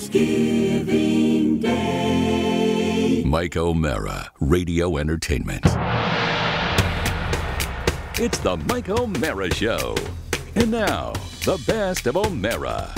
Thanksgiving Day. Mike O'Mara, Radio Entertainment. It's the Mike O'Mara Show. And now, the best of O'Mara.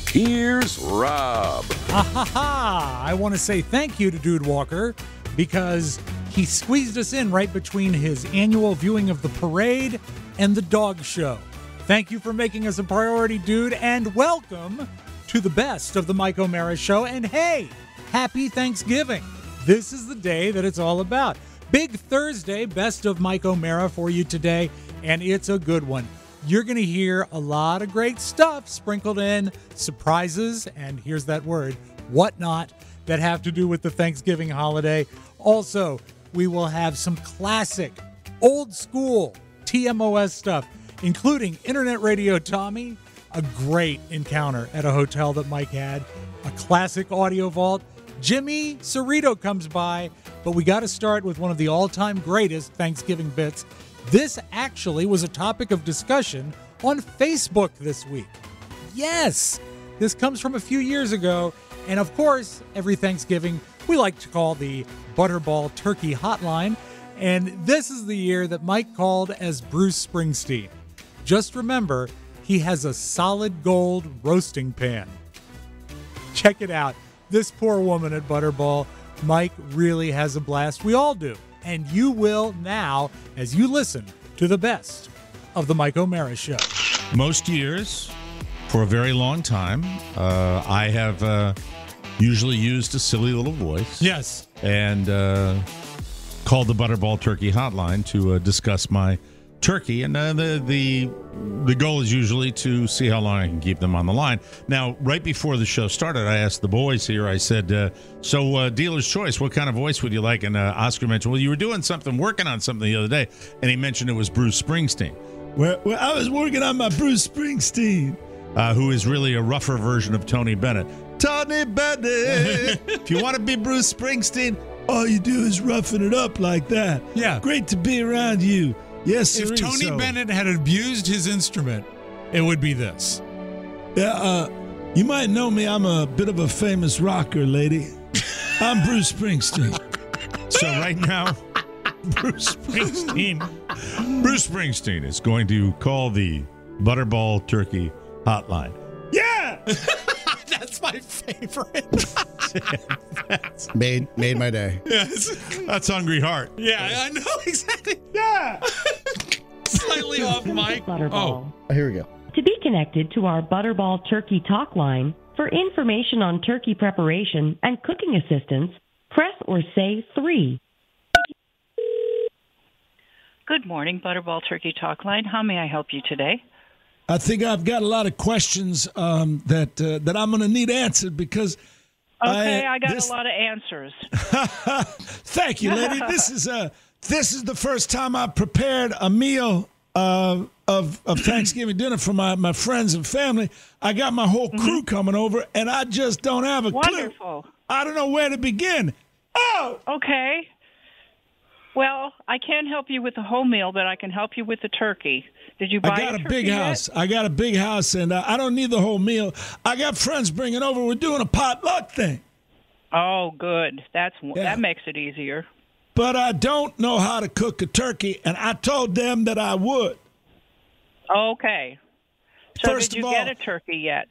Here's Rob. I want to say thank you to Dude Walker because he squeezed us in right between his annual viewing of the parade and the dog show. Thank you for making us a priority, dude, and welcome to the best of the Mike O'Mara Show. And hey, happy Thanksgiving. This is the day that it's all about. Big Thursday, best of Mike O'Mara for you today, and it's a good one. You're going to hear a lot of great stuff sprinkled in, surprises, and here's that word, whatnot, that have to do with the Thanksgiving holiday. Also, we will have some classic, old school TMOS stuff, including Internet Radio Tommy, a great encounter at a hotel that Mike had, a classic audio vault. Jimmy Cerrito comes by, but we got to start with one of the all-time greatest Thanksgiving bits. This actually was a topic of discussion on Facebook this week. Yes, this comes from a few years ago, and of course, every Thanksgiving, we like to call the Butterball Turkey Hotline, and this is the year that Mike called as Bruce Springsteen. Just remember, he has a solid gold roasting pan. Check it out. This poor woman at Butterball, Mike really has a blast. We all do. And you will now as you listen to the best of the Mike O'Mara Show. Most years, for a very long time, I have usually used a silly little voice. Yes. And called the Butterball Turkey Hotline to discuss my turkey, and the goal is usually to see how long I can keep them on the line. Now, right before the show started, I asked the boys here, I said, so dealer's choice, what kind of voice would you like? And Oscar mentioned, well, you were doing something, working on something the other day, and he mentioned it was Bruce Springsteen. Well, I was working on my Bruce Springsteen, who is really a rougher version of Tony Bennett. Tony Bennett! If you want to be Bruce Springsteen, all you do is roughing it up like that. Yeah. Great to be around you. Yes, if Tony Bennett had abused his instrument, it would be this. Yeah, you might know me. I'm a bit of a famous rocker, lady. I'm Bruce Springsteen. So right now, Bruce Springsteen is going to call the Butterball Turkey Hotline. Yeah! That's my favorite. Made my day. Yes, that's Hungry Heart. Yeah, I know exactly. Yeah! Slightly off mic. Oh, here we go. To be connected to our Butterball Turkey Talk line for information on turkey preparation and cooking assistance, press or say 3. Good morning, Butterball Turkey Talk line. How may I help you today? I think I've got a lot of questions that I'm going to need answered because Okay, I got a lot of answers. Thank you, lady. This is the first time I've prepared a meal of Thanksgiving dinner for my friends and family. I got my whole crew coming over, and I just don't have a clue. Wonderful. I don't know where to begin. Oh! Okay. Well, I can't help you with the whole meal, but I can help you with the turkey. Did you buy I got a big yet? house. I got a big house, and I don't need the whole meal. I got friends bringing over. We're doing a potluck thing. Oh, good. That makes it easier. But I don't know how to cook a turkey, and I told them that I would. Okay. So First did you of get all, a turkey yet?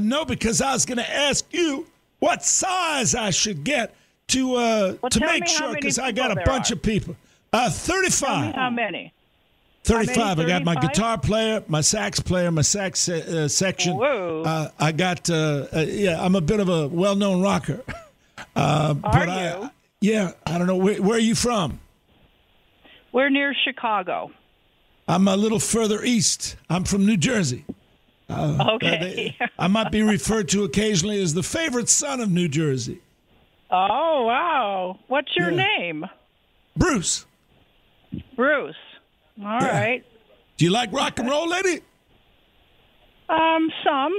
No, because I was going to ask you what size I should get to make sure, because I got a bunch of people. 35. Tell me how many? 35. I got my 35? guitar player, my sax player, my sax section. Whoa. I got, I'm a bit of a well-known rocker. Are you? I don't know. Where are you from? We're near Chicago. I'm a little further east. I'm from New Jersey. Okay. I might be referred to occasionally as the favorite son of New Jersey. Oh, wow. What's your name? Bruce. Bruce. All right. Do you like rock and roll, lady? Some.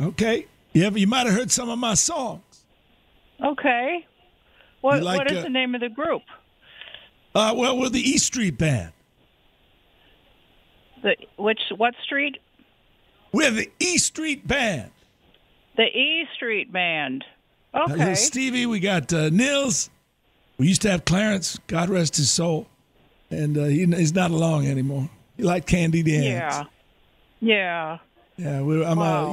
Okay. You might have heard some of my songs. Okay. What is the name of the group? Well, we're the E Street Band. What street? We're the E Street Band. The E Street Band. Okay. Little Stevie, we got Nils. We used to have Clarence, God rest his soul. And he's not along anymore. He liked Candy Dance. Yeah. Yeah, Wow.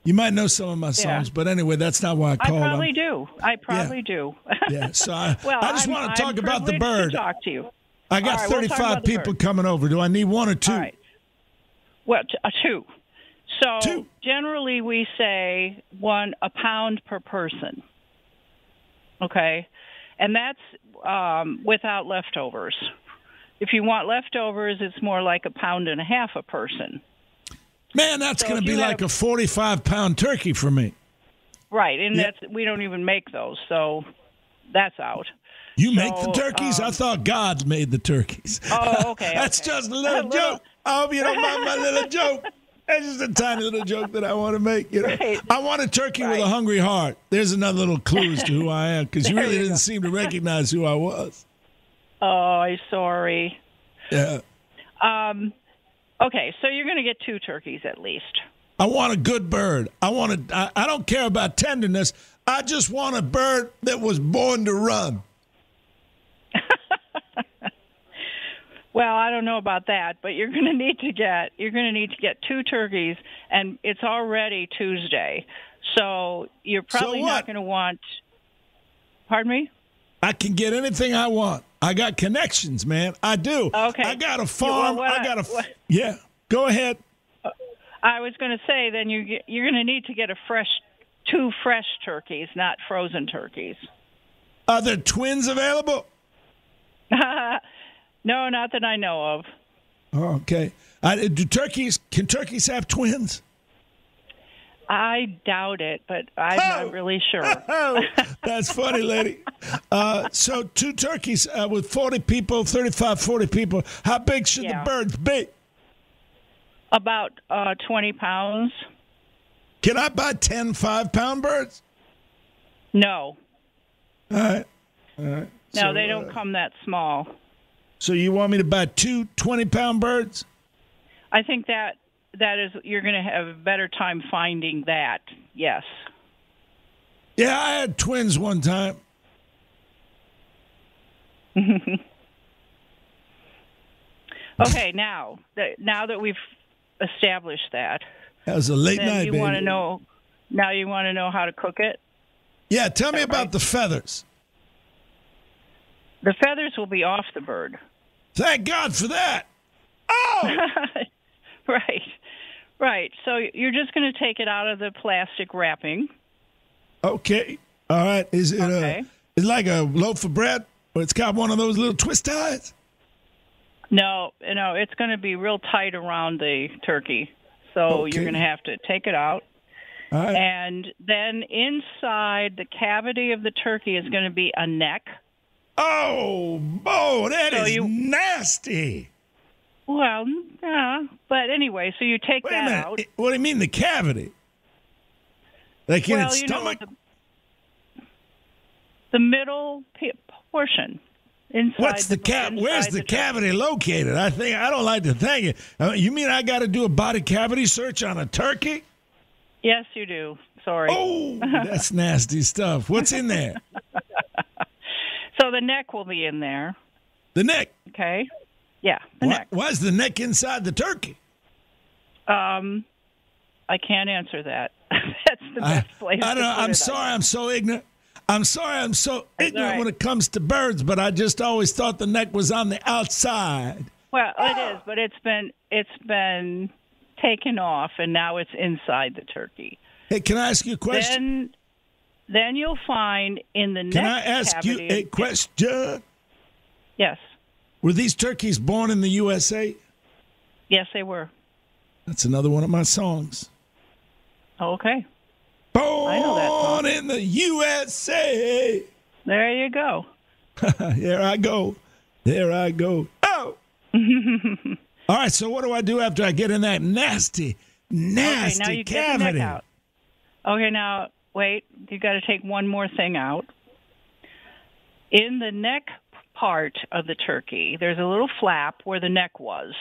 you might know some of my songs, but anyway, that's not why I I called. probably do. Yeah, so I Well, just want to talk I'm about the privileged bird. to talk to you. I got All right, we'll talk 35 about the people bird. coming over. Do I need one or two? All right. Well, two. So Two. generally we say a pound per person. Okay, and that's without leftovers. If you want leftovers, it's more like 1.5 pounds a person. Man, that's So going if to be you like have- a 45-pound turkey for me. Right, and Yeah. we don't even make those, so that's out. You make the So, turkeys? I thought God made the turkeys. Oh, okay. That's okay. just a little joke. I hope you don't mind my little joke. That's just a tiny little joke that I want to make. Right. I want a turkey with a Right. hungry heart. There's another little clue as to who I am, because you There really you didn't go. seem to recognize who I was. Oh, I'm sorry. Yeah. Okay, so you're going to get 2 turkeys at least. I want a good bird. I don't care about tenderness. I just want a bird that was born to run. Well, I don't know about that, but you're going to need to get 2 turkeys, and it's already Tuesday, so you're probably what? not going to want. Pardon me? I can get anything I want. I got connections, man. I do. Okay. I got a Yeah, farm. well, Yeah. Go ahead. I was going to say then you're going to need to get 2 fresh turkeys, not frozen turkeys. Are there twins available? No, not that I know of. Oh, okay. Can turkeys have twins? I doubt it, but I'm not really sure. Oh, that's funny, lady. So 2 turkeys with 40 people, 35, 40 people. How big should Yeah. the birds be? About 20 pounds. Can I buy 10 5-pound birds? No. All right. No, So, they don't come that small. So you want me to buy 2 20-pound birds? I think that is you're going to have a better time finding that. Yes. Yeah, I had twins one time. Okay, now that we've established that, That was a late then night, you baby. want to know. Now you want to know how to cook it. Yeah, tell me about right? the feathers. The feathers will be off the bird. Thank God for that. Oh! Right. So you're just going to take it out of the plastic wrapping. Okay. All right. Is it Okay. it's like a loaf of bread, but it's got one of those little twist ties? No, it's going to be real tight around the turkey. So Okay. you're going to have to take it out. All right. And then inside the cavity of the turkey is going to be a neck. Oh, that So is you- nasty. Well, yeah. But anyway, so you take Wait a that minute. out. What do you mean the cavity? Like in Well, its you know, stomach? the middle portion. Inside What's the inside Where's the turkey. cavity located? I don't like to think it. You mean I got to do a body cavity search on a turkey? Yes, you do. Sorry. Oh, that's nasty stuff. What's in there? So the neck will be in there. The neck. Okay. Yeah, the neck. Why's the neck inside the turkey? I can't answer that. That's the best place. I to don't. put I'm it, sorry. I'm so ignorant. I'm sorry. I'm so ignorant right. when it comes to birds. But I just always thought the neck was on the outside. Well, it is, but it's been taken off, and now it's inside the turkey. Hey, can I ask you a question? Then you'll find in the neck Can I ask you cavity. a question? Yes. Were these turkeys born in the USA? Yes, they were. That's another one of my songs. Okay. I know that song. Born in the USA. There you go. Here I go. There I go. Oh. All right. So what do I do after I get in that nasty Okay, now cavity? you get the neck out. Okay, now wait. You got to take one more thing out. In the neck part of the turkey, there's a little flap where the neck was.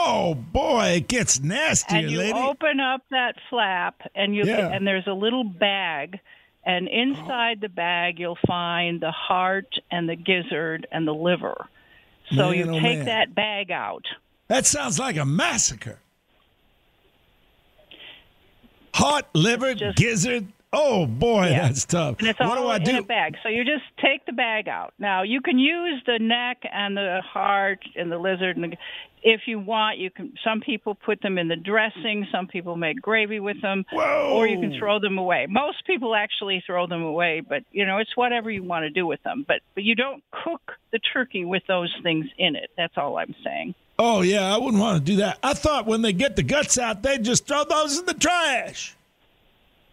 Oh boy, it gets nastier, And you lady. open up that flap, and Yeah. and there's a little bag, and inside the bag you'll find the heart and the gizzard and the liver. So Man, you oh, take man. that bag out. That sounds like a massacre. Heart, liver, gizzard. Oh boy, Yeah. that's tough. And it's What all do I in do? a bag. So you just take the bag out. Now you can use the neck and the heart and the lizard, and if you want, you can. Some people put them in the dressing. Some people make gravy with them, Whoa. or you can throw them away. Most people actually throw them away, but it's whatever you want to do with them. But you don't cook the turkey with those things in it. That's all I'm saying. Oh yeah, I wouldn't want to do that. I thought when they get the guts out, they just throw those in the trash.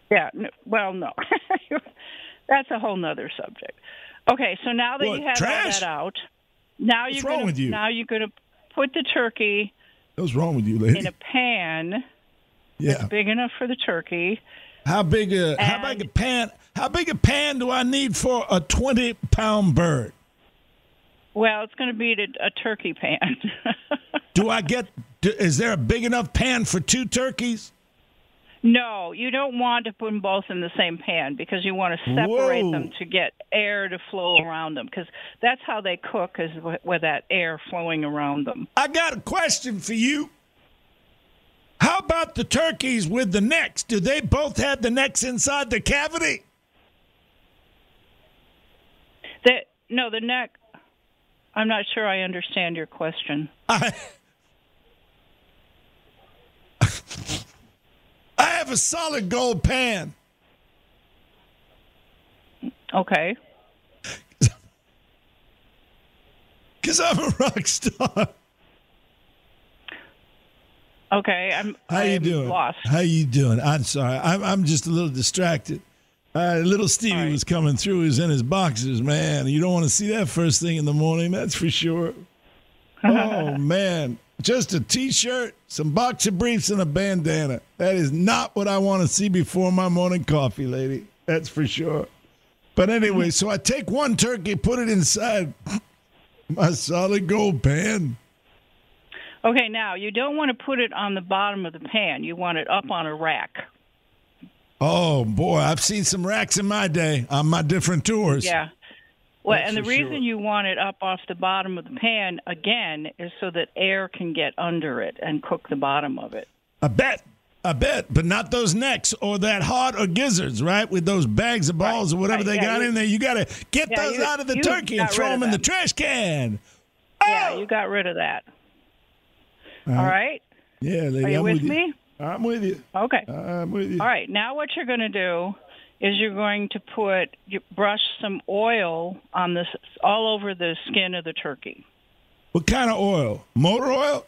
Yeah. Well, no. That's a whole nother subject. Okay, so now that What, you have trash? all that out, now What's you're wrong gonna with you? now you're gonna put the turkey What's wrong with you, lady? in a pan Yeah. big enough for the turkey. How big a pan? How big a pan do I need for a 20-pound bird? Well, it's going to be a turkey pan. Is there a big enough pan for 2 turkeys? No, you don't want to put them both in the same pan because you want to separate Whoa. them to get air to flow around them, because that's how they cook, is with that air flowing around them. I got a question for you. How about the turkeys with the necks? Do they both have the necks inside the cavity? The neck. I'm not sure I understand your question. I have a solid gold pan. Okay. Because I'm a rock star. Okay, How you doing? Lost. How you doing? I'm sorry. I'm just a little distracted. Little Stevie right. was coming through. He was in his boxers, man. You don't want to see that first thing in the morning, that's for sure. Oh, man. Just a T-shirt, some boxer briefs, and a bandana. That is not what I want to see before my morning coffee, lady. That's for sure. But anyway, so I take one turkey, put it inside my solid gold pan. Okay, now you don't want to put it on the bottom of the pan. You want it up on a rack. Oh, boy, I've seen some racks in my day on my different tours. Yeah. Well, That's and the for reason sure. you want it up off the bottom of the pan, again, is so that air can get under it and cook the bottom of it. I bet. But not those necks or that heart or gizzards, right? With those bags of balls or whatever they got in there. You got to get those out of the turkey and throw them in the trash can. Yeah, you got rid of that. All right? Yeah, lady. Are you I'm with you. me? I'm with you. Okay. I'm with you. All right. Now what you're going to do is you're going to brush some oil on this all over the skin of the turkey. What kind of oil? Motor oil?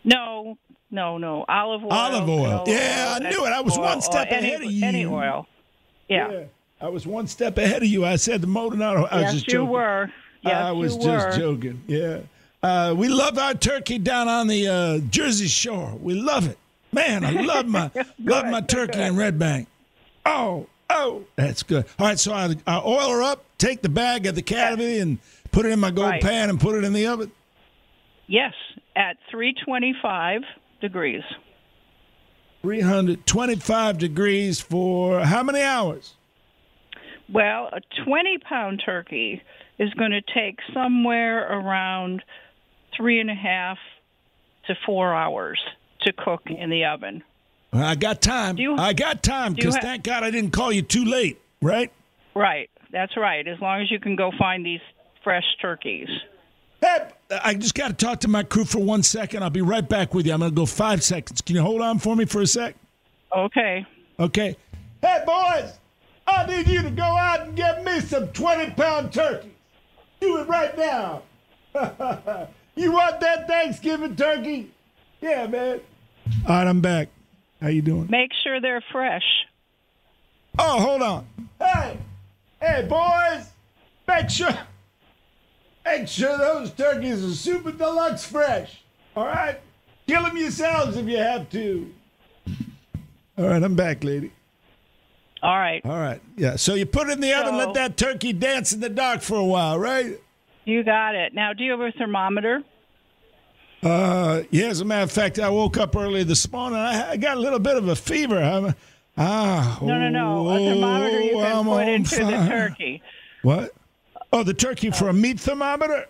No. Olive oil. Olive oil. canola Yeah, I knew it. I was oil, one step ahead of you. Any oil. Yeah. I was one step ahead of you. I said the motor, not oil. I was Yes, just you joking. were. Yes, I was you were. just joking. Yeah. We love our turkey down on the Jersey Shore. We love it. Man, I love my turkey in Red Bank. Oh, that's good. All right, so I oil her up, take the bag of the cavity and put it in my gold Right. pan and put it in the oven. Yes, at 325 degrees. 325 degrees for how many hours? Well, a 20-pound turkey is going to take somewhere around 3.5 to 4 hours to cook in the oven. Well, I got time. I got time because thank God I didn't call you too late, right? Right. That's right. As long as you can go find these fresh turkeys. Hey, I just got to talk to my crew for 1 second. I'll be right back with you. I'm going to go 5 seconds. Can you hold on for me for a sec? Okay. Okay. Hey, boys, I need you to go out and get me some 20-pound turkeys. Do it right now. You want that Thanksgiving turkey? Yeah, man. All right, I'm back. How you doing? Make sure they're fresh. Oh, hold on. Hey, boys, make sure those turkeys are super deluxe fresh. All right? Kill them yourselves if you have to. All right, I'm back, lady. All right. All right. Yeah, so you put it in the oven, let that turkey dance in the dark for a while, right? You got it. Now, do you have a thermometer? Yeah, as a matter of fact, I woke up early this morning. I got a little bit of a fever. No. A thermometer you can put into the turkey. What? Oh, the turkey for a meat thermometer?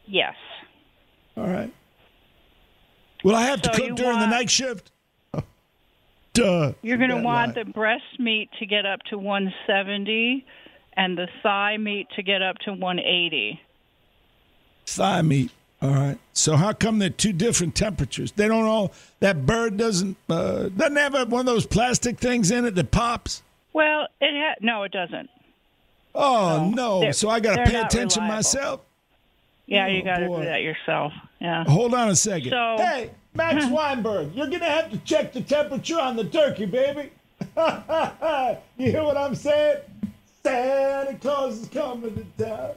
Yes. All right. Will I have to cook during the night shift? Oh, duh. You're going to want the breast meat to get up to 170 and the thigh meat to get up to 180. Thigh meat. All right. So how come they're two different temperatures? They don't all. That bird doesn't have one of those plastic things in it that pops. Well, no, it doesn't. Oh no! So I got to pay attention reliable. myself. Yeah, you got to do that yourself. Yeah. Hold on a second. So, hey, Max Weinberg, you're gonna have to check the temperature on the turkey, baby. You hear what I'm saying? Santa Claus is coming to town.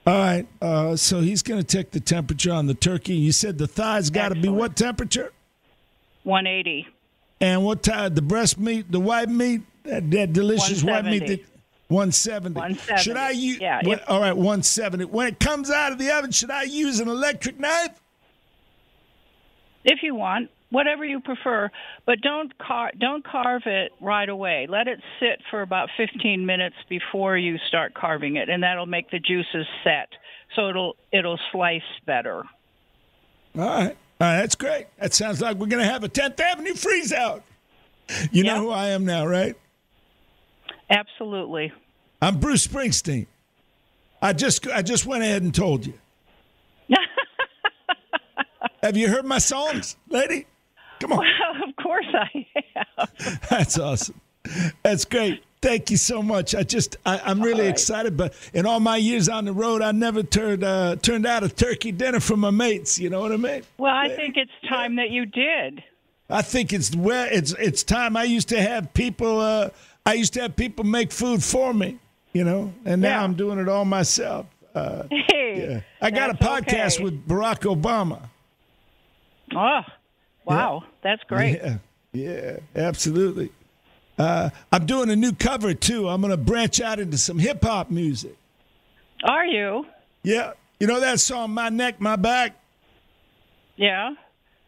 All right, so he's going to check the temperature on the turkey. You said the thigh's got to be what temperature? 180. And what type? The breast meat, the white meat, that delicious white meat? 170. 170. Should I use? Yeah. All right, 170. When it comes out of the oven, should I use an electric knife? If you want. Whatever you prefer, but don't carve it right away. Let it sit for about 15 minutes before you start carving it, and that'll make the juices set, so it'll slice better. All right, that's great. That sounds like we're going to have a 10th Avenue freeze out. You know who I am now, right? Absolutely. I'm Bruce Springsteen. I just went ahead and told you. Have you heard my songs, lady? Come on. Well, of course I have. That's awesome. That's great. Thank you so much. I'm really excited. But in all my years on the road, I never turned out a turkey dinner for my mates. You know what I mean? Well, I think it's time that you did. I think it's time. I used to have people. Make food for me. You know, and now I'm doing it all myself. I got a podcast with Barack Obama. Oh. Wow, that's great. Yeah, absolutely. I'm doing a new cover, too. I'm going to branch out into some hip-hop music. Are you? Yeah. You know that song, My Neck, My Back? Yeah.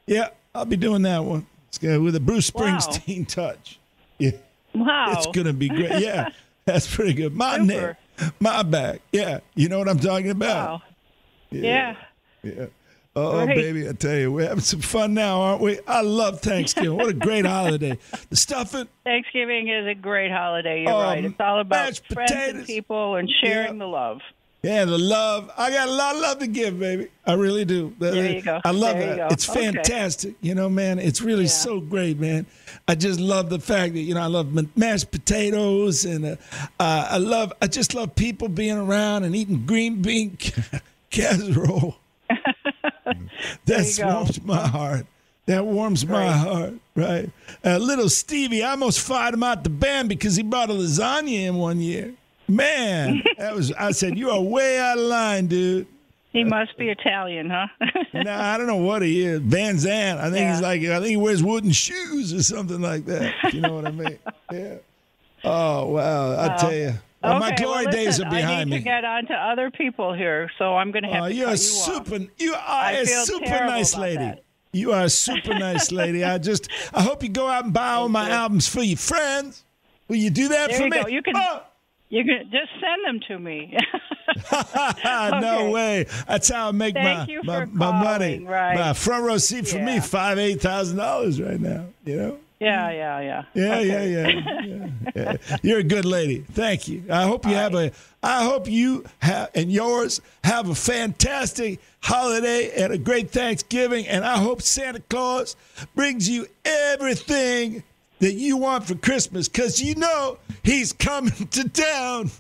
Yeah, I'll be doing that one. It's good, with a Bruce Springsteen touch. Yeah. Wow. It's going to be great. Yeah, that's pretty good. My neck, my back. Yeah, you know what I'm talking about? Wow. Yeah. Oh, great. Baby, I tell you, we're having some fun now, aren't we? I love Thanksgiving. What a great holiday. The stuffing. Thanksgiving is a great holiday. You're right. It's all about friends and people and sharing the love. Yeah, the love. I got a lot of love to give, baby. I really do. There you go. I love that. It's fantastic. You know, man, it's really so great, man. I just love the fact that, I love mashed potatoes and I just love people being around and eating green bean casserole. That warms my heart. That warms my heart, right? Little Stevie, I almost fired him out the band because he brought a lasagna in one year. Man, I said, you are way out of line, dude. He must be Italian, huh? No, I don't know what he is. Van Zandt. I think he wears wooden shoes or something like that. You know what I mean? Yeah. Oh, wow. I tell you. Well, my glory days are behind I need me. to get on to other people here, so I'm going to have to you're cut you are a super nice lady. That. You are a super nice lady. I hope you go out and buy all my albums for your friends. Will you do that for me? Go. You can just send them to me. No way. That's how I make my money. Right. My front row seat for me, $8,000 right now. You know. Yeah. Yeah. You're a good lady. Thank you. I hope you and yours have a fantastic holiday and a great Thanksgiving. And I hope Santa Claus brings you everything that you want for Christmas, because he's coming to town.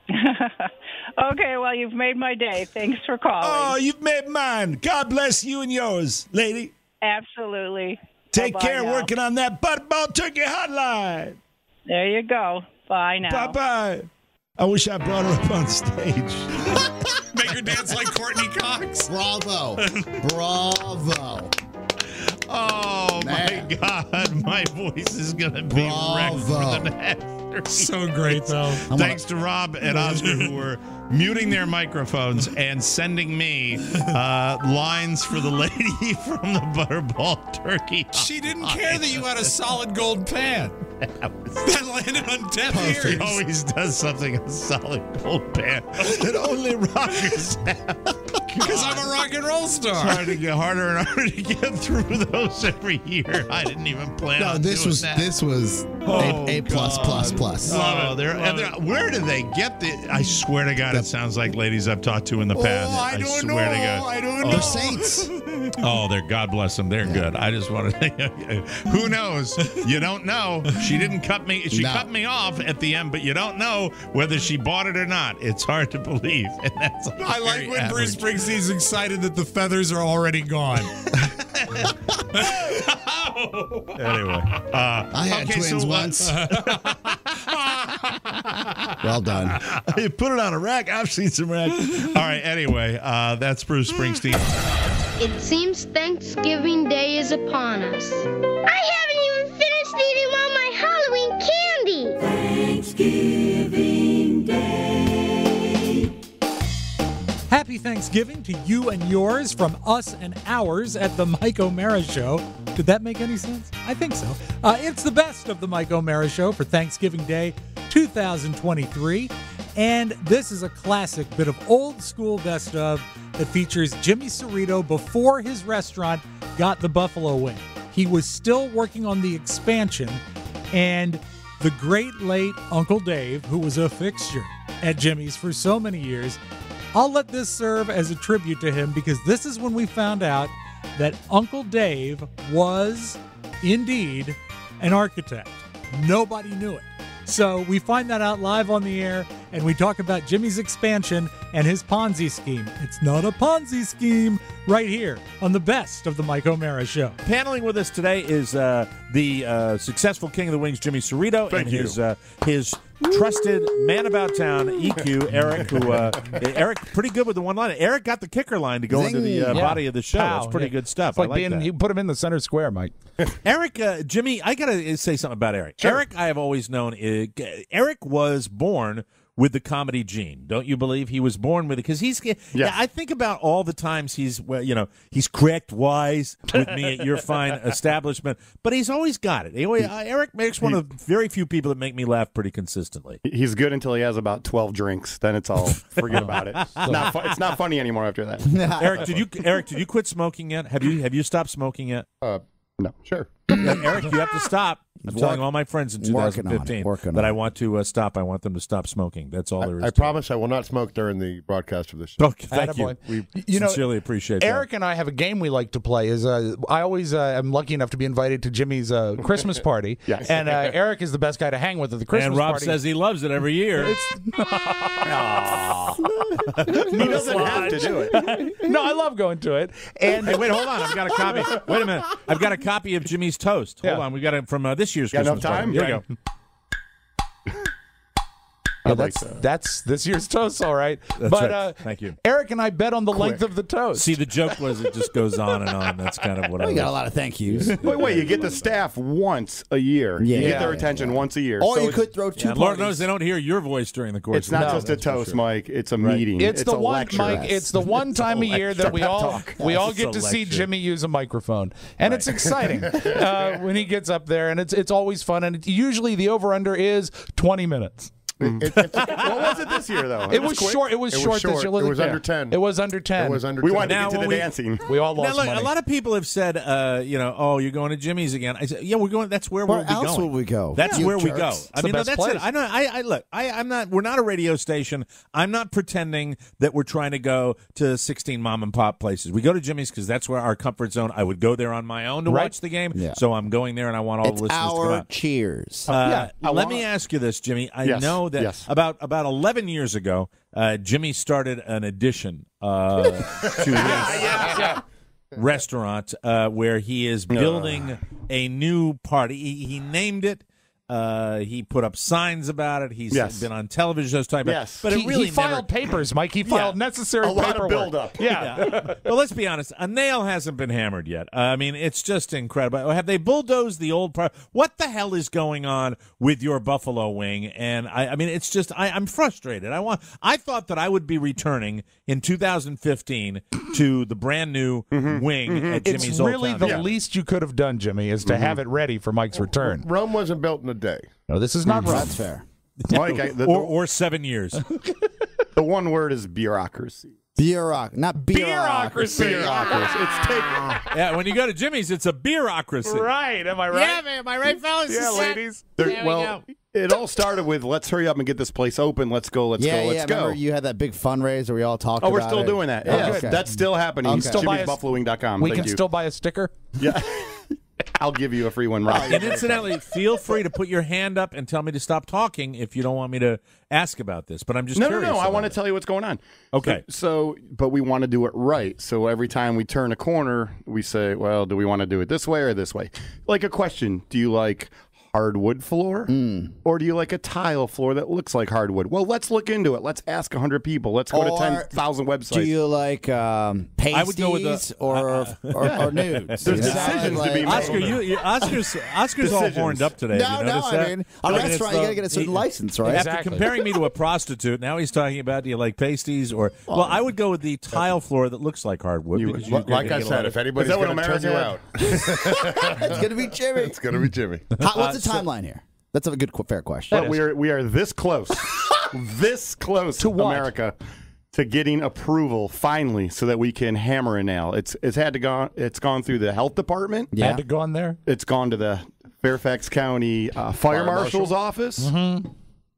Okay, well, you've made my day. Thanks for calling. Oh, you've made mine. God bless you and yours, lady. Absolutely. Take Bye-bye care now. working on that Butterball Turkey Hotline. There you go. Bye now. Bye-bye. I wish I brought her up on stage. Make her dance like Courtney Cox. Bravo. Oh, man. My God. My voice is going to be wrecked for the next So great, though. Thanks to Rob and Oscar, who were muting their microphones and sending me lines for the lady from the Butterball Turkey. She didn't care that you had a solid gold pan. That landed on deaf ears. He always does something, a solid gold pan that only rockers have. Because I'm a rock and roll star. It's hard to get harder and harder to get through those every year. I didn't even plan on this doing was that. this was A plus plus plus. Oh, where do they get the? I swear to God, it sounds like ladies I've talked to in the past. I don't know. Swear to God. I don't know. They're saints. Oh, they're God bless them. They're good. I just want to. Who knows? You don't know. She didn't cut me. She cut me off at the end, but you don't know whether she bought it or not. It's hard to believe, and that's. I like when Bruce Springsteen's excited that the feathers are already gone. Anyway, I had twins once. Well done. You put it on a rack. I've seen some racks. All right. Anyway, that's Bruce Springsteen. It seems Thanksgiving Day is upon us. I haven't even finished eating all my Halloween candy. Thanksgiving Day. Happy Thanksgiving to you and yours from us and ours at the Mike O'Mara Show. Did that make any sense? I think so. It's the best of the Mike O'Mara Show for Thanksgiving Day 2023. And this is a classic bit of old school best of that features Jimmy Cerrito before his restaurant got the Buffalo Wing. He was still working on the expansion, and the great late Uncle Dave, who was a fixture at Jimmy's for so many years, I'll let this serve as a tribute to him because this is when we found out that Uncle Dave was indeed an architect. Nobody knew it. So we find that out live on the air, and we talk about Jimmy's expansion and his Ponzi scheme. It's not a Ponzi scheme, right here on the best of the Mike O'Mara Show. Paneling with us today is the successful King of the Wings, Jimmy Cerrito, and his trusted man about town, EQ, Eric, who Eric, pretty good with the one line. Eric got the kicker line to go into the body of the show. That's pretty good stuff. It's like, I like that. You put him in the center square, Mike. Eric, Jimmy, I got to say something about Eric. Sure. Eric, I have always known, Eric was born with the comedy gene. Don't you believe he was born with it? Because I think about all the times he's cracked wise with me at your fine establishment, but he's always got it. Eric makes one of the very few people that make me laugh pretty consistently. He's good until he has about 12 drinks. Then it's all, forget about it. It's not funny anymore after that. Eric, did you quit smoking yet? Have you stopped smoking yet? No, sure. Eric, you have to stop. I'm telling all my friends in 2015 that I want to stop. I want them to stop smoking. That's all there is. I promise I will not smoke during the broadcast of this show. Okay, thank you. We sincerely appreciate that. Eric and I have a game we like to play. I always am lucky enough to be invited to Jimmy's Christmas party. Yes. And Eric is the best guy to hang with at the Christmas and Rob party. says he loves it every year. He doesn't have to do it. No, I love going to it. And hey, wait, hold on. I've got a copy. Wait a minute. I've got a copy of Jimmy's toast. Hold on. We got it from this year's Got Christmas enough time? party. Here we go. Yeah, that's this year's toast, all right. That's but right. Thank you. Eric and I bet on the length of the toast. See, the joke was it just goes on and on. That's kind of what We got a lot of thank yous. Wait, you get the staff once a year. Yeah. You get their attention once a year. Or So you it's- could throw two Lord parties. knows they don't hear your voice during the course. It's not just a that's for toast, sure. Mike. It's a meeting. It's the a one, lecture. Mike. It's the one time a year that we all talk. get to see Jimmy use a microphone, and it's exciting when he gets up there, and it's always fun. And usually the over under is 20 minutes. What was it this year, though? It was short. It was short this year. It was under 10. It was under 10. It was under We 10. wanted to Now, get to the when dancing. We all lost Now, look, money. a lot of people have said, oh, you're going to Jimmy's again. I said, yeah, we're going. That's where Where we'll be else going. will we go? That's You where we go. jerks. I the mean, no, best that's place. it. I know. I look. I'm not. We're not a radio station. I'm not pretending that we're trying to go to 16 mom and pop places. We go to Jimmy's because that's where our comfort zone. I would go there on my own to watch the game. Yeah. So I'm going there, and I want all It's the listeners to come our out. cheers. Let me ask you this, Jimmy. I Yes, know that yes. about 11 years ago, Jimmy started an addition to his restaurant where he is building a new party. He named it He put up signs about it. He's been on television shows talking about it. But he filed papers, Mike. He filed necessary a lot paperwork. of buildup. Yeah. Well, let's be honest. A nail hasn't been hammered yet. I mean, it's just incredible. Have they bulldozed the old part? What the hell is going on with your buffalo wing? And I mean, it's just I'm frustrated. I thought that I would be returning in 2015 to the brand new wing at Jimmy's It's Old really Town. the least you could have done, Jimmy, is to have it ready for Mike's return. Rome wasn't built in a day. No, this is not Rome. That's fair. Mike, or 7 years. the one word is bureaucracy. Not bureaucracy. Yeah, when you go to Jimmy's, it's a bureaucracy. Right, am I right? Yeah, man, am I right, fellas? Yeah, ladies. It all started with let's hurry up and get this place open. Let's go. Let's go. Remember you had that big fundraiser we all talked about. Oh, we're still doing that. Oh, Yes, okay. that's still happening. Okay. Jimmy'sBuffaloWing.com. We Thank can you. still buy a sticker? Yeah. I'll give you a free one, Rob. And incidentally, feel free to put your hand up and tell me to stop talking if you don't want me to ask about this. But I'm just curious. No. I want to tell you what's going on. Okay. But we want to do it right. So every time we turn a corner, we say, well, do we want to do it this way or this way? Like a question. Do you like hardwood floor or do you like a tile floor that looks like hardwood? Well, let's look into it. Let's ask 100 people. Let's go to 10,000 websites. Do you like pasties I would go with or nudes? There's decisions to be made. Oscar's all horned up today. Have you noticed that? I mean, a restaurant, you got to get a certain license, right? After comparing me to a prostitute, now he's talking about do you like pasties or... Well, I would go with the tile floor that looks like hardwood. Like I said, if anybody's going to turn you out, it's going to be Jimmy. It's going to be Jimmy. What's the timeline here? That's a good, fair question. But we are this close, to what? America, to getting approval finally, so that we can hammer a nail. It's gone through the health department. Yeah. Had to go on there? It's gone to the Fairfax County fire marshal's office. Mm-hmm.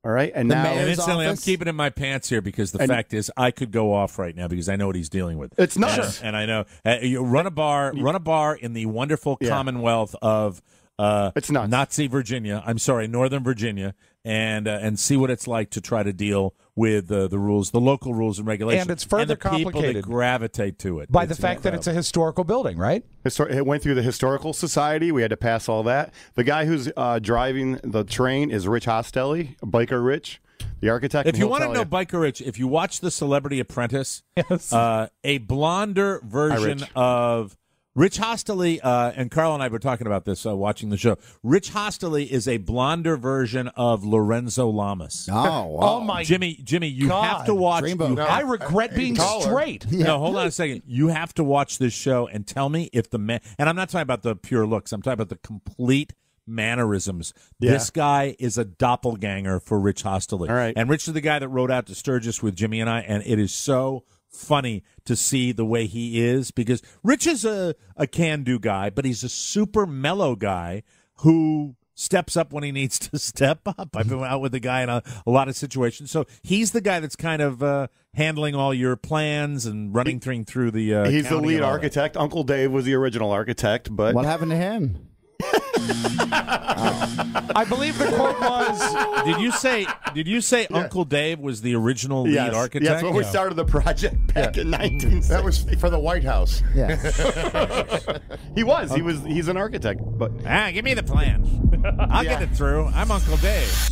All right, and now instantly, I'm keeping in my pants here because the fact is, I could go off right now because I know what he's dealing with. It's nuts, and I know you run a bar in the wonderful Commonwealth of. It's not Nazi Virginia. I'm sorry, Northern Virginia, and see what it's like to try to deal with the rules, the local rules and regulations, and it's further and the people complicated that gravitate to it by the fact that it's a historical building, right? It went through the Historical Society. We had to pass all that. The guy who's driving the train is Rich Hostelli, Biker Rich, the architect. If you want to know Biker Rich, if you watch The Celebrity Apprentice, a blonder version of. Rich Hostelli, and Carl and I were talking about this watching the show. Rich Hostelli is a blonder version of Lorenzo Lamas. Oh, wow. Oh my Jimmy, you have to watch. I regret being straight. Yeah. No, hold on a second. You have to watch this show and tell me if the man. And I'm not talking about the pure looks. I'm talking about the complete mannerisms. Yeah. This guy is a doppelganger for Rich Hostelli. All right. And Rich is the guy that rode out to Sturgis with Jimmy and I, and it is so funny to see the way he is because Rich is a can-do guy, but he's a super mellow guy who steps up when he needs to step up. I've been out with the guy in a lot of situations. So he's the guy that's kind of handling all your plans and running through the he's the county lead and all architect. Uncle Dave was the original architect, but what happened to him? I believe the quote was. Did you say Uncle Dave was the original lead architect? Yes, when we started the project back in 1960. That was for the White House. Yeah. He's an architect. But give me the plans. I'll get it through. I'm Uncle Dave.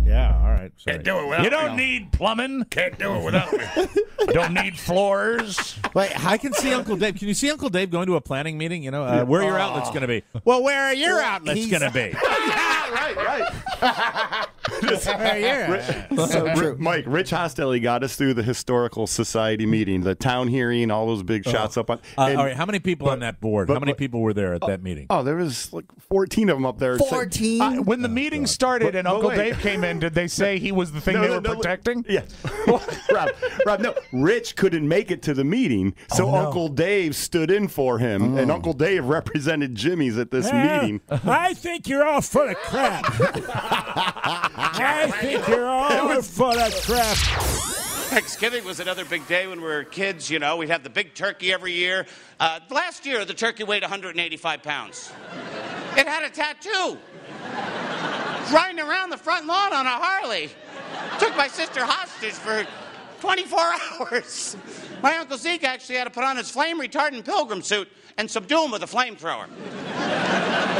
Yeah, all right. Sorry. Can't do it without You don't need plumbing. Can't do it without me. You don't need floors. Wait, I can see Uncle Dave. Can you see Uncle Dave going to a planning meeting? You know, where are your outlets going to be? Well, where are your outlets going to be? right. Mike, Rich Hostelli got us through the Historical Society meeting, the town hearing, all those big shots up on. All right, how many people on that board? How many people were there at that meeting? Oh, there was like 14 of them up there. 14? When the meeting started and Uncle Dave came in, did they say he was the thing they were protecting? Yeah. Rob, no. Rich couldn't make it to the meeting, so Uncle Dave stood in for him, and Uncle Dave represented Jimmy's at this meeting. I think you're all full of crap. I think you're all full of crap. Thanksgiving was another big day when we were kids. You know, we'd have the big turkey every year. Last year, the turkey weighed 185 pounds. It had a tattoo. Riding around the front lawn on a Harley. Took my sister hostage for 24 hours. My Uncle Zeke actually had to put on his flame-retardant pilgrim suit and subdue him with a flamethrower.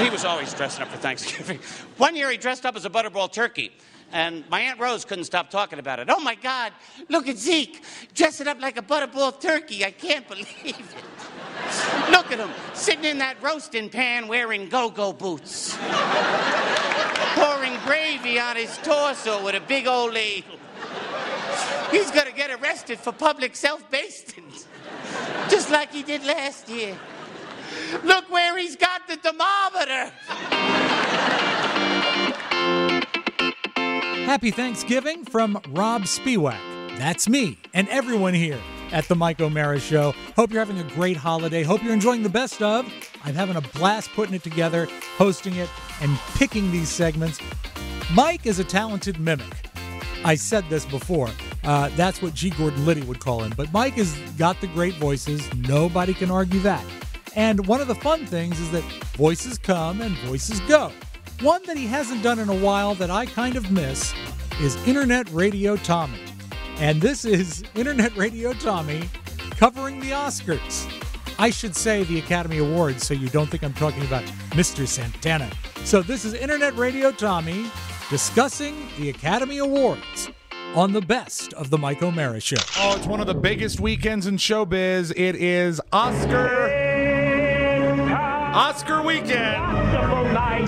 He was always dressing up for Thanksgiving. One year he dressed up as a butterball turkey. And my Aunt Rose couldn't stop talking about it. Oh, my God, look at Zeke dressing up like a butterball turkey. I can't believe it. Look at him, sitting in that roasting pan wearing go-go boots. Pouring gravy on his torso with a big old ladle. He's going to get arrested for public self-basting, just like he did last year. Look where he's got the thermometer. Happy Thanksgiving from Rob Spiewak. That's me and everyone here at the Mike O'Mara Show. Hope you're having a great holiday. Hope you're enjoying the best of. I'm having a blast putting it together, hosting it, and picking these segments. Mike is a talented mimic. I said this before. That's what G. Gordon Liddy would call him. But Mike has got the great voices. Nobody can argue that. And one of the fun things is that voices come and voices go. One that he hasn't done in a while that I kind of miss is Internet Radio Tommy. And this is Internet Radio Tommy covering the Oscars. I should say the Academy Awards so you don't think I'm talking about Mr. Santana. So this is Internet Radio Tommy discussing the Academy Awards on the best of the Mike O'Mara Show. Oh, it's one of the biggest weekends in showbiz. It is Oscar weekend.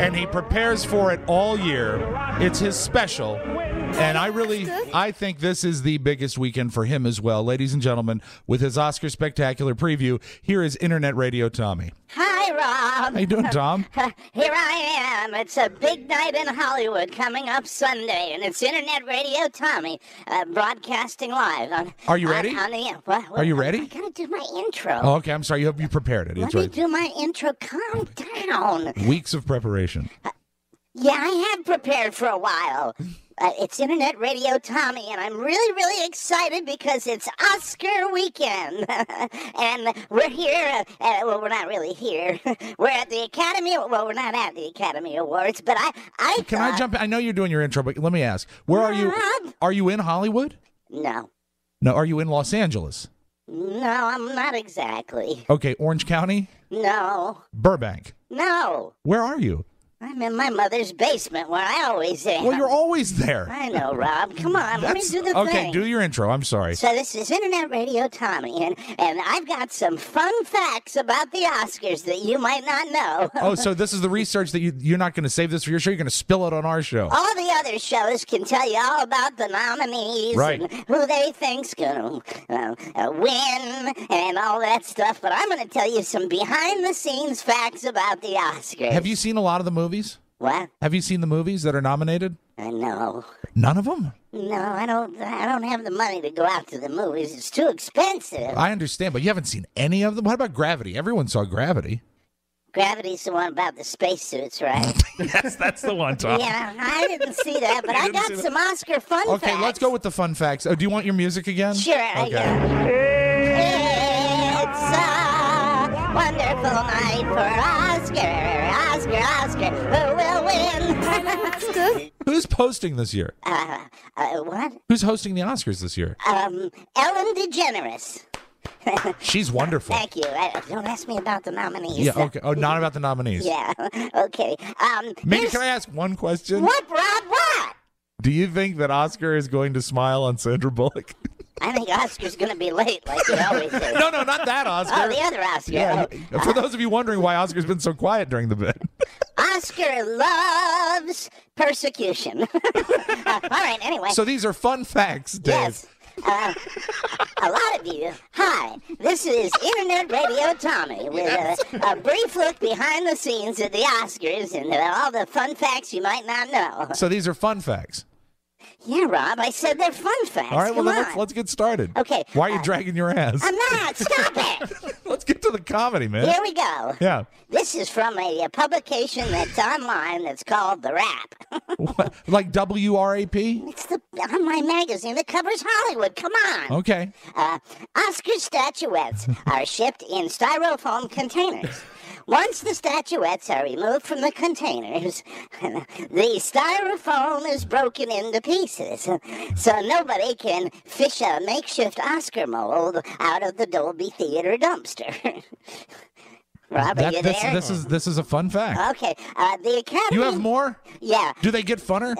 And he prepares for it all year. It's his special. And I think this is the biggest weekend for him as well. Ladies and gentlemen, with his Oscar Spectacular preview, here is Internet Radio Tommy. Hi, Rob. How you doing, Tom? Here I am. It's a big night in Hollywood coming up Sunday, and it's Internet Radio Tommy broadcasting live. Are you ready? Are you ready? I gotta do my intro. Oh, okay, I'm sorry. You prepared it. Let me do my intro. Calm down. Weeks of preparation. Yeah, I have prepared for a while. It's Internet Radio Tommy, and I'm really, really excited because it's Oscar weekend. And we're here, well, we're not really here. We're at the Academy, well, we're not at the Academy Awards, but Can I jump in? I know you're doing your intro, but let me ask. Where are you? Are you in Hollywood? No. No, are you in Los Angeles? No, I'm not exactly. Okay, Orange County? No. Burbank? No. Where are you? I'm in my mother's basement where I always am. Well, you're always there. I know, Rob. Come on, let me do the thing. Okay, do your intro. I'm sorry. So this is Internet Radio Tommy, and I've got some fun facts about the Oscars that you might not know. Oh, so this is the research that you're not going to save this for your show? You're going to spill it on our show? All the other shows can tell you all about the nominees and who they think's going to win and all that stuff, but I'm going to tell you some behind-the-scenes facts about the Oscars. Have you seen a lot of the movies? What? Have you seen the movies that are nominated? No. None of them? No, I don't have the money to go out to the movies. It's too expensive. I understand, but you haven't seen any of them? What about Gravity? Everyone saw Gravity. Gravity's the one about the spacesuits, right? Yes, that's the one, Tom. Yeah, I didn't see that, but I got some Oscar fun facts. Okay, let's go with the fun facts. Oh, do you want your music again? Sure. Okay. It's a wonderful night for Oscar. Oscar, who will win? Who's hosting this year? What? Who's hosting the Oscars this year? Ellen DeGeneres. She's wonderful. Thank you. Don't ask me about the nominees. Yeah, okay. Oh, not about the nominees. Yeah, okay. Maybe can I ask one question? What, Rob? What? Do you think that Oscar is going to smile on Sandra Bullock? I think Oscar's going to be late, like he always is. No, not that Oscar. Oh, the other Oscar. Yeah. For those of you wondering why Oscar's been so quiet during the bit. Oscar loves persecution. All right, anyway. So these are fun facts, Dave. Yes. A lot of you. Hi, this is Internet Radio Tommy with a brief look behind the scenes of the Oscars and all the fun facts you might not know. So these are fun facts. Yeah, Rob, I said they're fun facts. All right, well, Come then on. let's get started. Okay. Why are you dragging your ass? I'm not. Stop it. Let's get to the comedy, man. Here we go. Yeah. This is from a publication that's online that's called The Wrap. What? Like WRAP? It's the online magazine that covers Hollywood. Come on. Okay. Oscar statuettes are shipped in styrofoam containers. Once the statuettes are removed from the containers, the styrofoam is broken into pieces, so nobody can fish a makeshift Oscar mold out of the Dolby Theater dumpster. Rob, are you there? This is a fun fact. Okay. The Academy. You have more? Yeah. Do they get funner?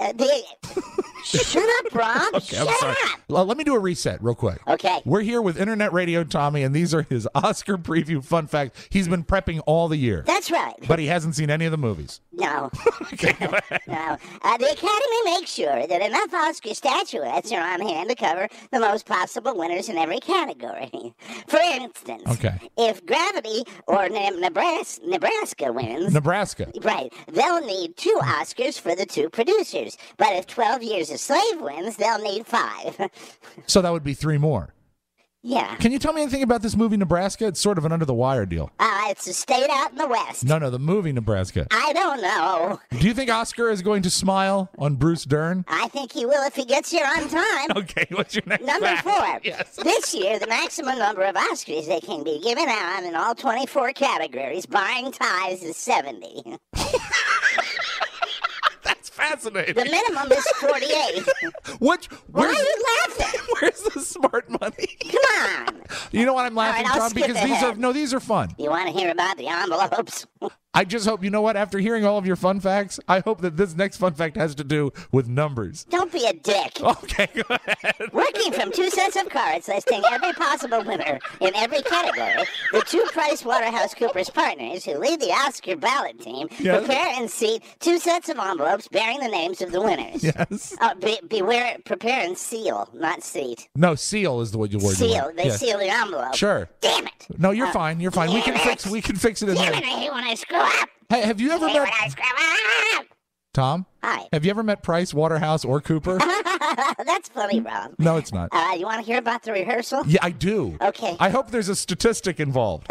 Shut up, Rob. Okay, I'm sorry. Let me do a reset real quick. Okay. We're here with Internet Radio Tommy, and these are his Oscar preview fun facts. He's been prepping all the year. That's right. But he hasn't seen any of the movies. No. Okay, go ahead. No. The Academy makes sure that enough Oscar statuettes are on hand to cover the most possible winners in every category. For instance, if Gravity or Nebraska wins... Nebraska. Right. They'll need 2 Oscars for the 2 producers. But if 12 Years a Slave wins, they'll need 5. So that would be 3 more. Yeah. Can you tell me anything about this movie, Nebraska? It's sort of an under-the-wire deal. It's a state out in the West. No, the movie Nebraska. I don't know. Do you think Oscar is going to smile on Bruce Dern? I think he will if he gets here on time. Okay, what's your next Number fact? 4. Yes. This year, the maximum number of Oscars that can be given out in all 24 categories, barring ties, is 70. That's fascinating. The minimum is 48. Why are you laughing? Where's the smart money? Come on. You know what I'm laughing, All right, I'll Tom? Because skip these are fun. You want to hear about the envelopes? I just hope, you know what, after hearing all of your fun facts, I hope that this next fun fact has to do with numbers. Don't be a dick. Okay, go ahead. Working from 2 sets of cards listing every possible winner in every category, the 2 PricewaterhouseCoopers partners who lead the Oscar ballot team prepare and seat 2 sets of envelopes bearing the names of the winners. Yes. Beware, prepare and seal, not seat. No, seal is the word you word. Seal. They seal the envelope. Sure. Damn it. No, you're fine. You're fine. We can fix it in Damn there. it, I hate when I screw up. Hey, have you ever met Tom? Hi. Have you ever met Price, Waterhouse, or Cooper? That's funny, Rob. No, it's not. You want to hear about the rehearsal? Yeah, I do. Okay. I hope there's a statistic involved.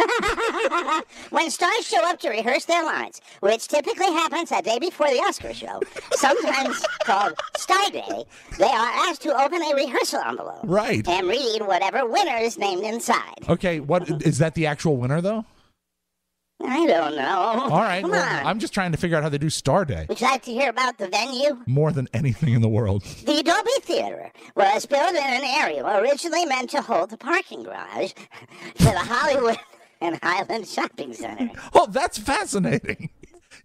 When stars show up to rehearse their lines, which typically happens a day before the Oscar show, sometimes called Star Day, they are asked to open a rehearsal envelope. Right. And read whatever winner is named inside. Okay, what is that the actual winner, though? I don't know. All right, Come well, on. I'm just trying to figure out how they do Star Day. Would you like to hear about the venue? More than anything in the world. The Dolby Theater was built in an area originally meant to hold the parking garage for the Hollywood and Highland Shopping Center. Oh, that's fascinating.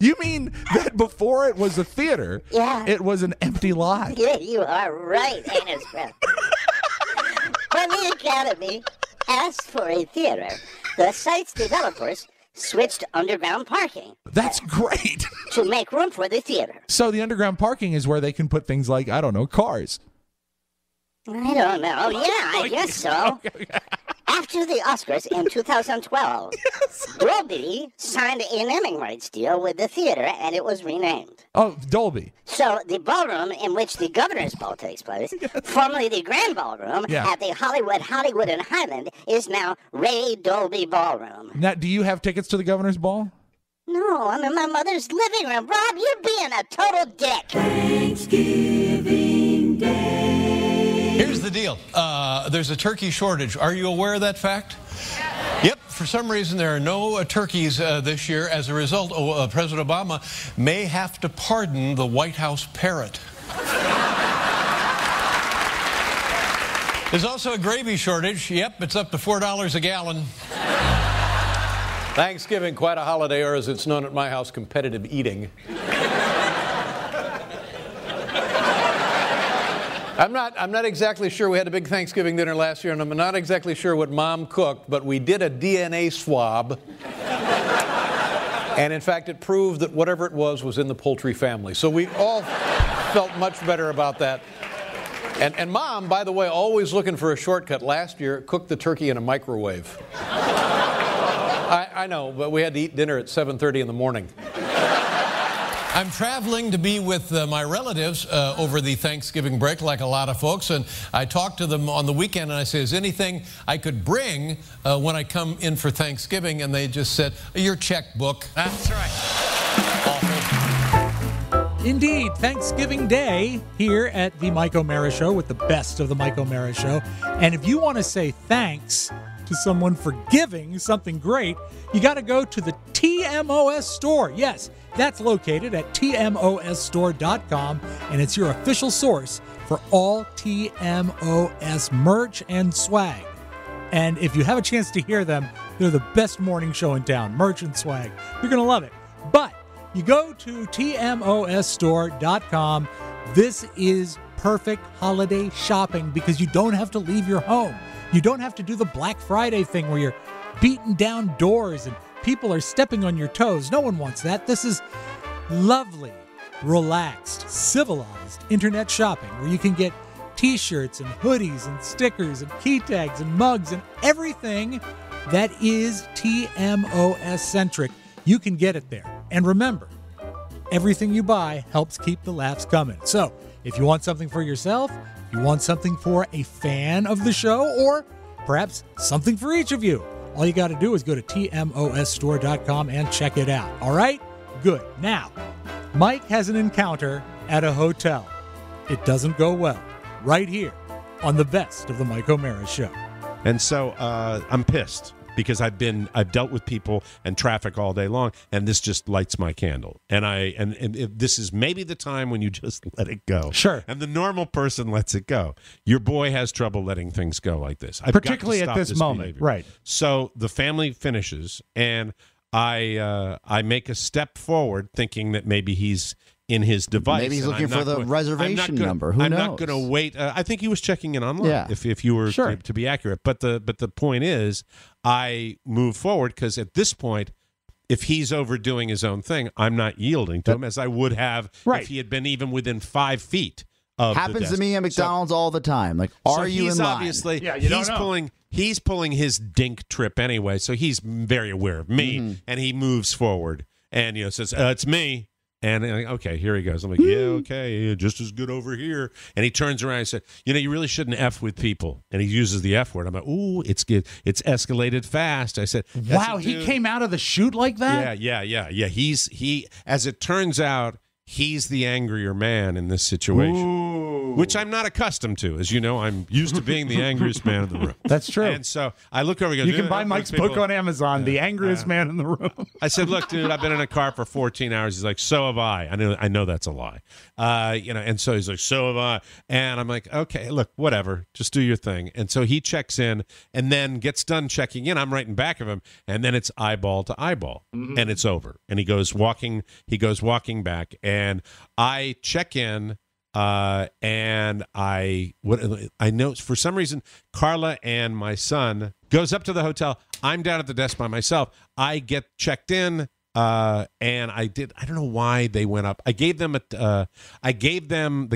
You mean that before it was a theater, it was an empty lot? Yeah, you are right, Anus Breath. When the Academy asked for a theater, the site's developers switched to underground parking. That's great. To make room for the theater. So the underground parking is where they can put things like, I don't know, cars. I don't know. Yeah, I guess so. After the Oscars in 2012, Dolby signed a naming rights deal with the theater, and it was renamed. Oh, Dolby. So the ballroom in which the Governor's Ball takes place, formerly the Grand Ballroom at the Hollywood and Highland, is now Ray Dolby Ballroom. Now, do you have tickets to the Governor's Ball? No, I'm in my mother's living room. Rob, you're being a total dick. Thanksgiving Day. Here's the deal. There's a turkey shortage. Are you aware of that fact? Yep. For some reason, there are no turkeys this year. As a result, President Obama may have to pardon the White House parrot. There's also a gravy shortage. Yep, it's up to $4 a gallon. Thanksgiving, quite a holiday, or as it's known at my house, competitive eating. I'm not exactly sure. We had a big Thanksgiving dinner last year, and I'm not exactly sure what Mom cooked, but we did a DNA swab. And in fact, it proved that whatever it was in the poultry family. So we all felt much better about that. And Mom, by the way, always looking for a shortcut, last year cooked the turkey in a microwave. I know, but we had to eat dinner at 7:30 in the morning. I'm traveling to be with my relatives over the Thanksgiving break, like a lot of folks, and I talked to them on the weekend, and I said, is anything I could bring when I come in for Thanksgiving? And they just said, your checkbook. That's right. Indeed, Thanksgiving Day here at the Mike O'Mara Show with the best of the Mike O'Mara Show. And if you want to say thanks to someone for giving something great, you got to go to the TMOS store. Yes, that's located at tmosstore.com, and it's your official source for all TMOS merch and swag. And if you have a chance to hear them, They're the best morning show in town. Merch and swag. You're going to love it. But you go to tmosstore.com. This is perfect holiday shopping because you don't have to leave your home. You don't have to do the Black Friday thing where you're beating down doors and people are stepping on your toes. No one wants that. This is lovely, relaxed, civilized internet shopping where you can get t-shirts and hoodies and stickers and key tags and mugs and everything that is TMOS-centric. You can get it there. And remember, everything you buy helps keep the laughs coming. So if you want something for yourself, if you want something for a fan of the show, or perhaps something for each of you, all you got to do is go to tmosstore.com and check it out. All right? Good. Now, Mike has an encounter at a hotel. It doesn't go well. Right here on the Best of the Mike O'Mara Show. And so I'm pissed because I've dealt with people and traffic all day long, and this just lights my candle. And this is maybe the time when you just let it go. Sure. And the normal person lets it go. Your boy has trouble letting things go like this. Particularly at this moment. Behavior. Right. So the family finishes, and I make a step forward thinking that maybe he's in his device. Maybe he's looking for the reservation number. Who knows? I'm not going to wait. I think he was checking in online. Yeah. If you were to be accurate, but the point is, I move forward because at this point, if he's overdoing his own thing, I'm not yielding to him as I would have if he had been even within 5 feet of the Happens desk. to me at McDonald's all the time. Like, are you in line? Obviously, you don't know. He's pulling his dink trip anyway, so he's very aware of me, and he moves forward and says, "It's me." And I'm like, okay, here he goes. I'm like, yeah, okay, just as good over here. And he turns around and said, you really shouldn't F with people. And he uses the F word. I'm like, ooh, it's good. It's escalated fast. I said, wow, he came out of the chute like that? Yeah. He, as it turns out, he's the angrier man in this situation, which I'm not accustomed to. As you know, I'm used to being the angriest man in the room. That's true. And so I look over and go, you can buy Mike's book on Amazon, The Angriest Man in the Room. I said, look, dude, I've been in a car for 14 hours. He's like, so have I. I know that's a lie. And so he's like, so have I. And I'm like, okay, look, whatever. Just do your thing. And so he checks in and then gets done checking in. I'm right in back of him. And then it's eyeball to eyeball. And it's over. And he goes walking back. And I check in, and I know for some reason Carla and my son goes up to the hotel. I'm down at the desk by myself. I get checked in, and I don't know why they went up. I gave them the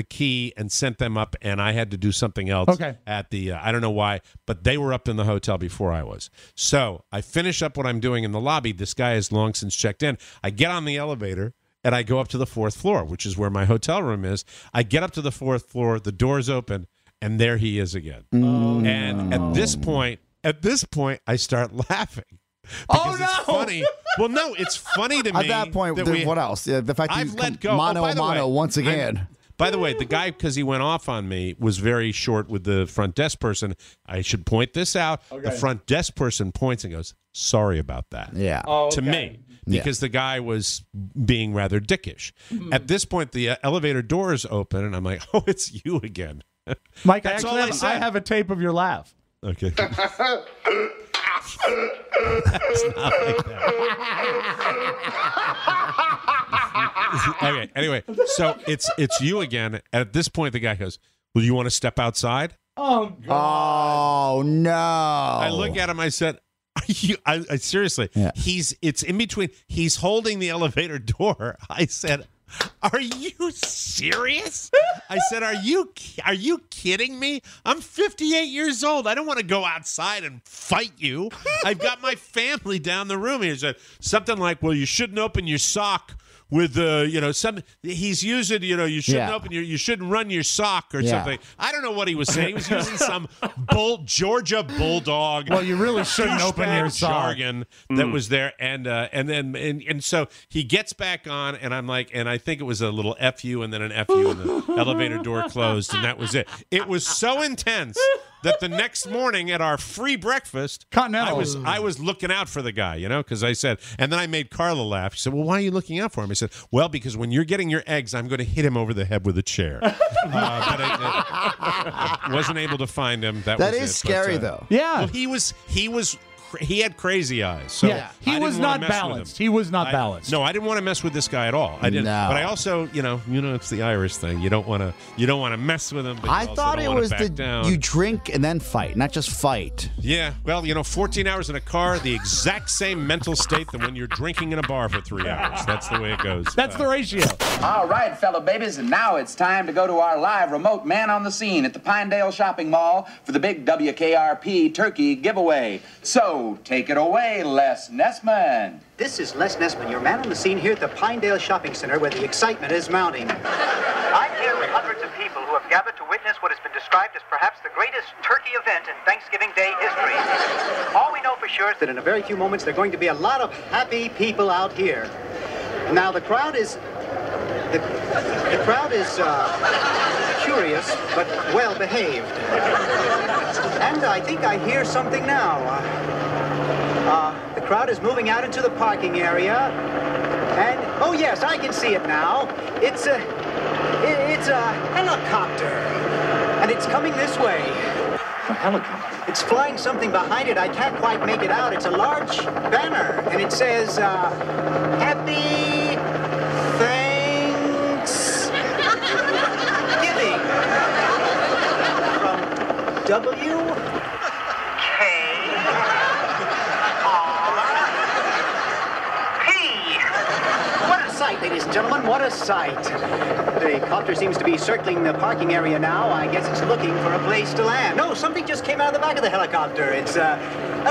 key and sent them up, and I had to do something else. Okay. At the I don't know why, but they were up in the hotel before I was. So I finish up what I'm doing in the lobby. This guy has long since checked in. I get on the elevator. And I go up to the 4th floor, which is where my hotel room is. I get up to the 4th floor, the doors open, and there he is again. And at this point, I start laughing. Because it's funny. Well, no, it's funny to me. At that point, what else? Yeah, the fact that I've you let go. mano once again. By the way, the guy, because he went off on me, was very short with the front desk person. I should point this out. Okay. The front desk person points and goes, sorry about that. Yeah. To me. Because the guy was being rather dickish. At this point, the elevator doors open, and I'm like, oh, it's you again. Mike, That's I have a tape of your laugh. Okay. That's not like that. Okay, anyway, so it's you again. At this point, the guy goes, well, you want to step outside? Oh, God. Oh, no. I look at him, I said, I seriously, it's in between. He's holding the elevator door. I said, are you serious? I said, are you kidding me? I'm 58 years old. I don't want to go outside and fight you. I've got my family down the room. He said something like, well, you shouldn't open your sock with he's using, you shouldn't open you shouldn't run your sock or something. I don't know what he was saying. He was using some Georgia Bulldog. Well, you really shouldn't open your sock. Jargon that was there, and so he gets back on, and I'm like, and I think it was a little FU and then an FU, and the elevator door closed, and that was it. It was so intense that the next morning at our free breakfast, Continental, I was looking out for the guy, because I said, and then I made Carla laugh. She said, well, why are you looking out for him? I said, well, because when you're getting your eggs, I'm going to hit him over the head with a chair. But I wasn't able to find him. That was is scary, though. Yeah. Well, he was he had crazy eyes. So yeah, I he was didn't wanna not mess with balanced. him. He was not balanced. No, I didn't want to mess with this guy at all. I didn't. No. But I also, you know, it's the Irish thing. You don't want to mess with him. But I thought it was you drink and then fight, not just fight. Yeah, well, 14 hours in a car, the exact same mental state than when you're drinking in a bar for 3 hours. That's the way it goes. That's the ratio. All right, fellow babies, and now it's time to go to our live remote man on the scene at the Pinedale Shopping Mall for the big WKRP turkey giveaway. So, take it away, Les Nessman. This is Les Nessman, your man on the scene here at the Pinedale Shopping Center where the excitement is mounting. I'm here with hundreds of people who have gathered to witness what has been described as perhaps the greatest turkey event in Thanksgiving Day history. All we know for sure is that in a very few moments there are going to be a lot of happy people out here. Now the crowd is curious but well behaved. And I think I hear something now. The crowd is moving out into the parking area, and oh yes, I can see it now. It's a helicopter, and it's coming this way. A helicopter? It's flying something behind it. I can't quite make it out. It's a large banner, and it says, Happy Thanksgiving from Ladies and gentlemen, what a sight. The copter seems to be circling the parking area now. I guess it's looking for a place to land. No, something just came out of the back of the helicopter. It's a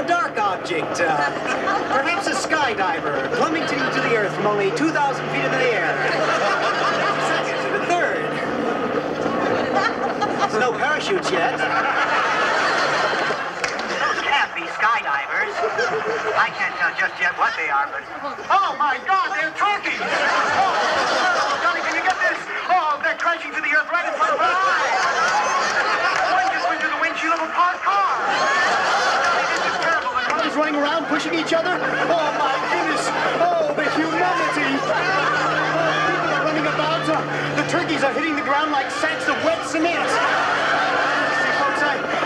dark object, perhaps a skydiver, plummeting to the earth from only 2,000 feet into the air. Second to the third. There's no parachutes yet. Those can't be skydivers. I can't tell just yet what they are, but... Oh, my God, they're turkeys! Oh, Johnny, can you get this? Oh, they're crashing to the earth right in front of our eyes! One just went through the windshield of a parked car! This is terrible. The crowd is running around, pushing each other. Oh, my goodness! Oh, the humanity! Oh, people are running about. The turkeys are hitting the ground like sacks of wet cement.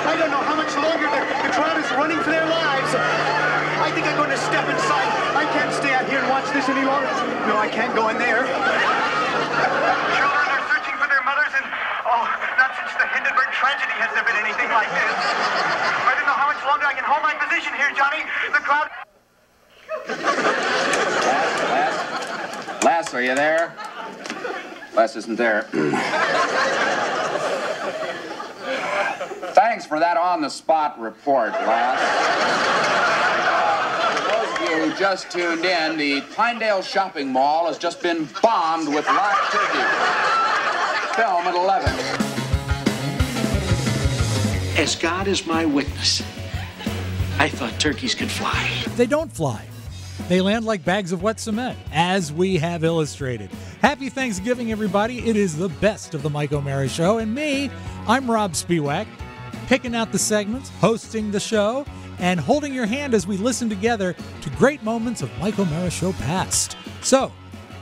I don't know how much longer the crowd is running for their lives. I think I'm going to step inside. I can't stay out here and watch this any longer. No, I can't go in there. Children are searching for their mothers, and not since the Hindenburg tragedy has there been anything like this. I don't know how much longer I can hold my position here, Johnny. The crowd... Les, are you there? Les isn't there. Thanks for that on-the-spot report, Les. For those of you who just tuned in, the Pinedale Shopping Mall has just been bombed with live turkey. Film at 11. As God is my witness, I thought turkeys could fly. They don't fly. They land like bags of wet cement, as we have illustrated. Happy Thanksgiving, everybody. It is the best of the Mike O'Mara Show. And me, I'm Rob Spiewak, picking out the segments, hosting the show, and holding your hand as we listen together to great moments of Mike O'Mara Show past. So,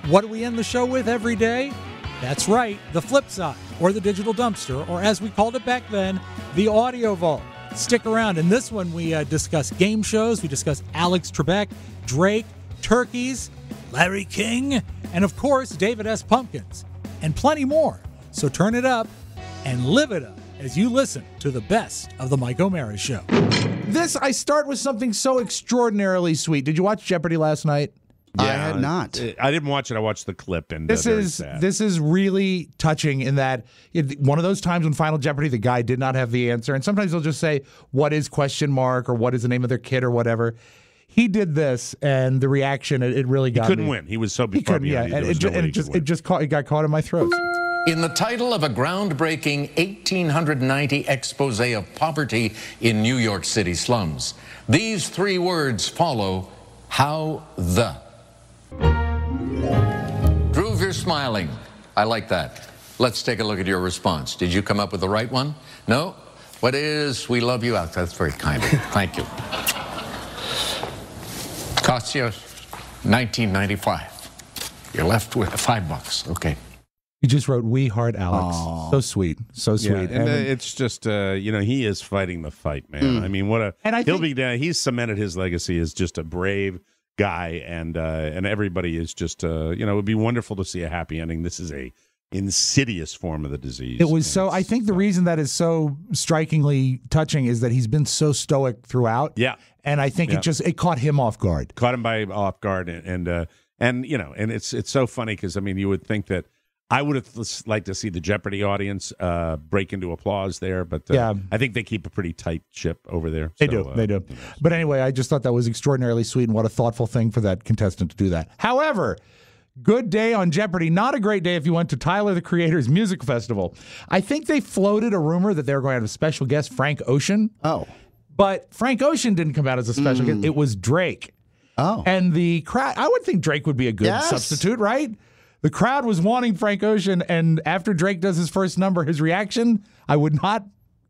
what do we end the show with every day? That's right, the flip side, or the digital dumpster, or as we called it back then, the audio vault. Stick around. In this one, we discuss game shows. We discuss Alex Trebek, Drake, turkeys, Larry King, and of course, David S. Pumpkins, and plenty more. So turn it up and live it up as you listen to the best of the Mike O'Mara Show. I start with something so extraordinarily sweet. Did you watch Jeopardy last night? I had not. I didn't watch it. I watched the clip, and this is really touching in that one of those times when Final Jeopardy, the guy did not have the answer, and sometimes they'll just say, "What is ?" or "What is the name of their kid?" or whatever. He did this, and the reaction it really got. He couldn't me. win. He was so he couldn't. Yeah, and it got caught in my throat. In the title of a groundbreaking 1890 expose of poverty in New York City slums, these three words follow: how the. Prove you're smiling. I like that. Let's take a look at your response. Did you come up with the right one? No? What is "we love you" out? That's very kind of you. Thank you. Costs you $19.95. You're left with $5. Okay. He just wrote, "We heart Alex." Aww. So sweet. So sweet. Yeah, and it's just, he is fighting the fight, man. I mean, he'll be down. He's cemented his legacy as just a brave guy, and everybody is just, it would be wonderful to see a happy ending. This is a insidious form of the disease. It was so. I think the reason that is so strikingly touching is that he's been so stoic throughout. Yeah, and I think it caught him off guard. Caught him off guard, and it's so funny because you would think that I would have liked to see the Jeopardy audience break into applause there, but I think they keep a pretty tight ship over there. They do. But anyway, I just thought that was extraordinarily sweet, and what a thoughtful thing for that contestant to do that. However, good day on Jeopardy. Not a great day if you went to Tyler, the Creator's Music Festival. I think they floated a rumor that they were going to have a special guest, Frank Ocean. Oh. But Frank Ocean didn't come out as a special guest. It was Drake. Oh. And the crowd, I would think Drake would be a good substitute, right? The crowd was wanting Frank Ocean, and after Drake does his first number, his reaction, I would not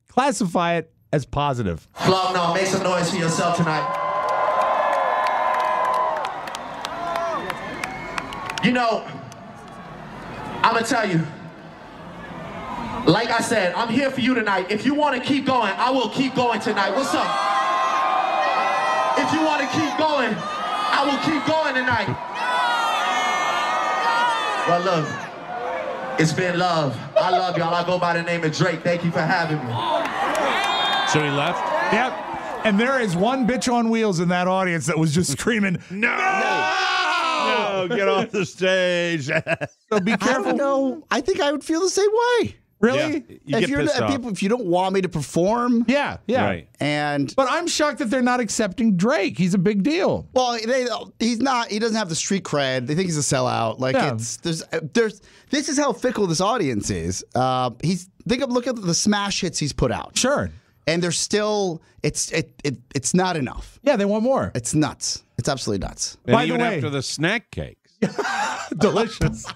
classify it as positive. Vlog, no, make some noise for yourself tonight. I'm going to tell you, like I said, I'm here for you tonight. If you want to keep going, I will keep going tonight. What's up? If you want to keep going, I will keep going tonight. Well, look, it's been love. I love y'all. I go by the name of Drake. Thank you for having me. So he left? Yep. And there is one bitch on wheels in that audience that was just screaming, "No! No, get off the stage." So be careful. I don't know. I think I would feel the same way. Really? Yeah, if you don't want me to perform. Yeah. Right. But I'm shocked that they're not accepting Drake. He's a big deal. Well, he's not. He doesn't have the street cred. They think he's a sellout. Like this is how fickle this audience is. Look at the smash hits he's put out. Sure. And they're still. It's not enough. Yeah, they want more. It's nuts. It's absolutely nuts. And even after the snack cakes. Delicious.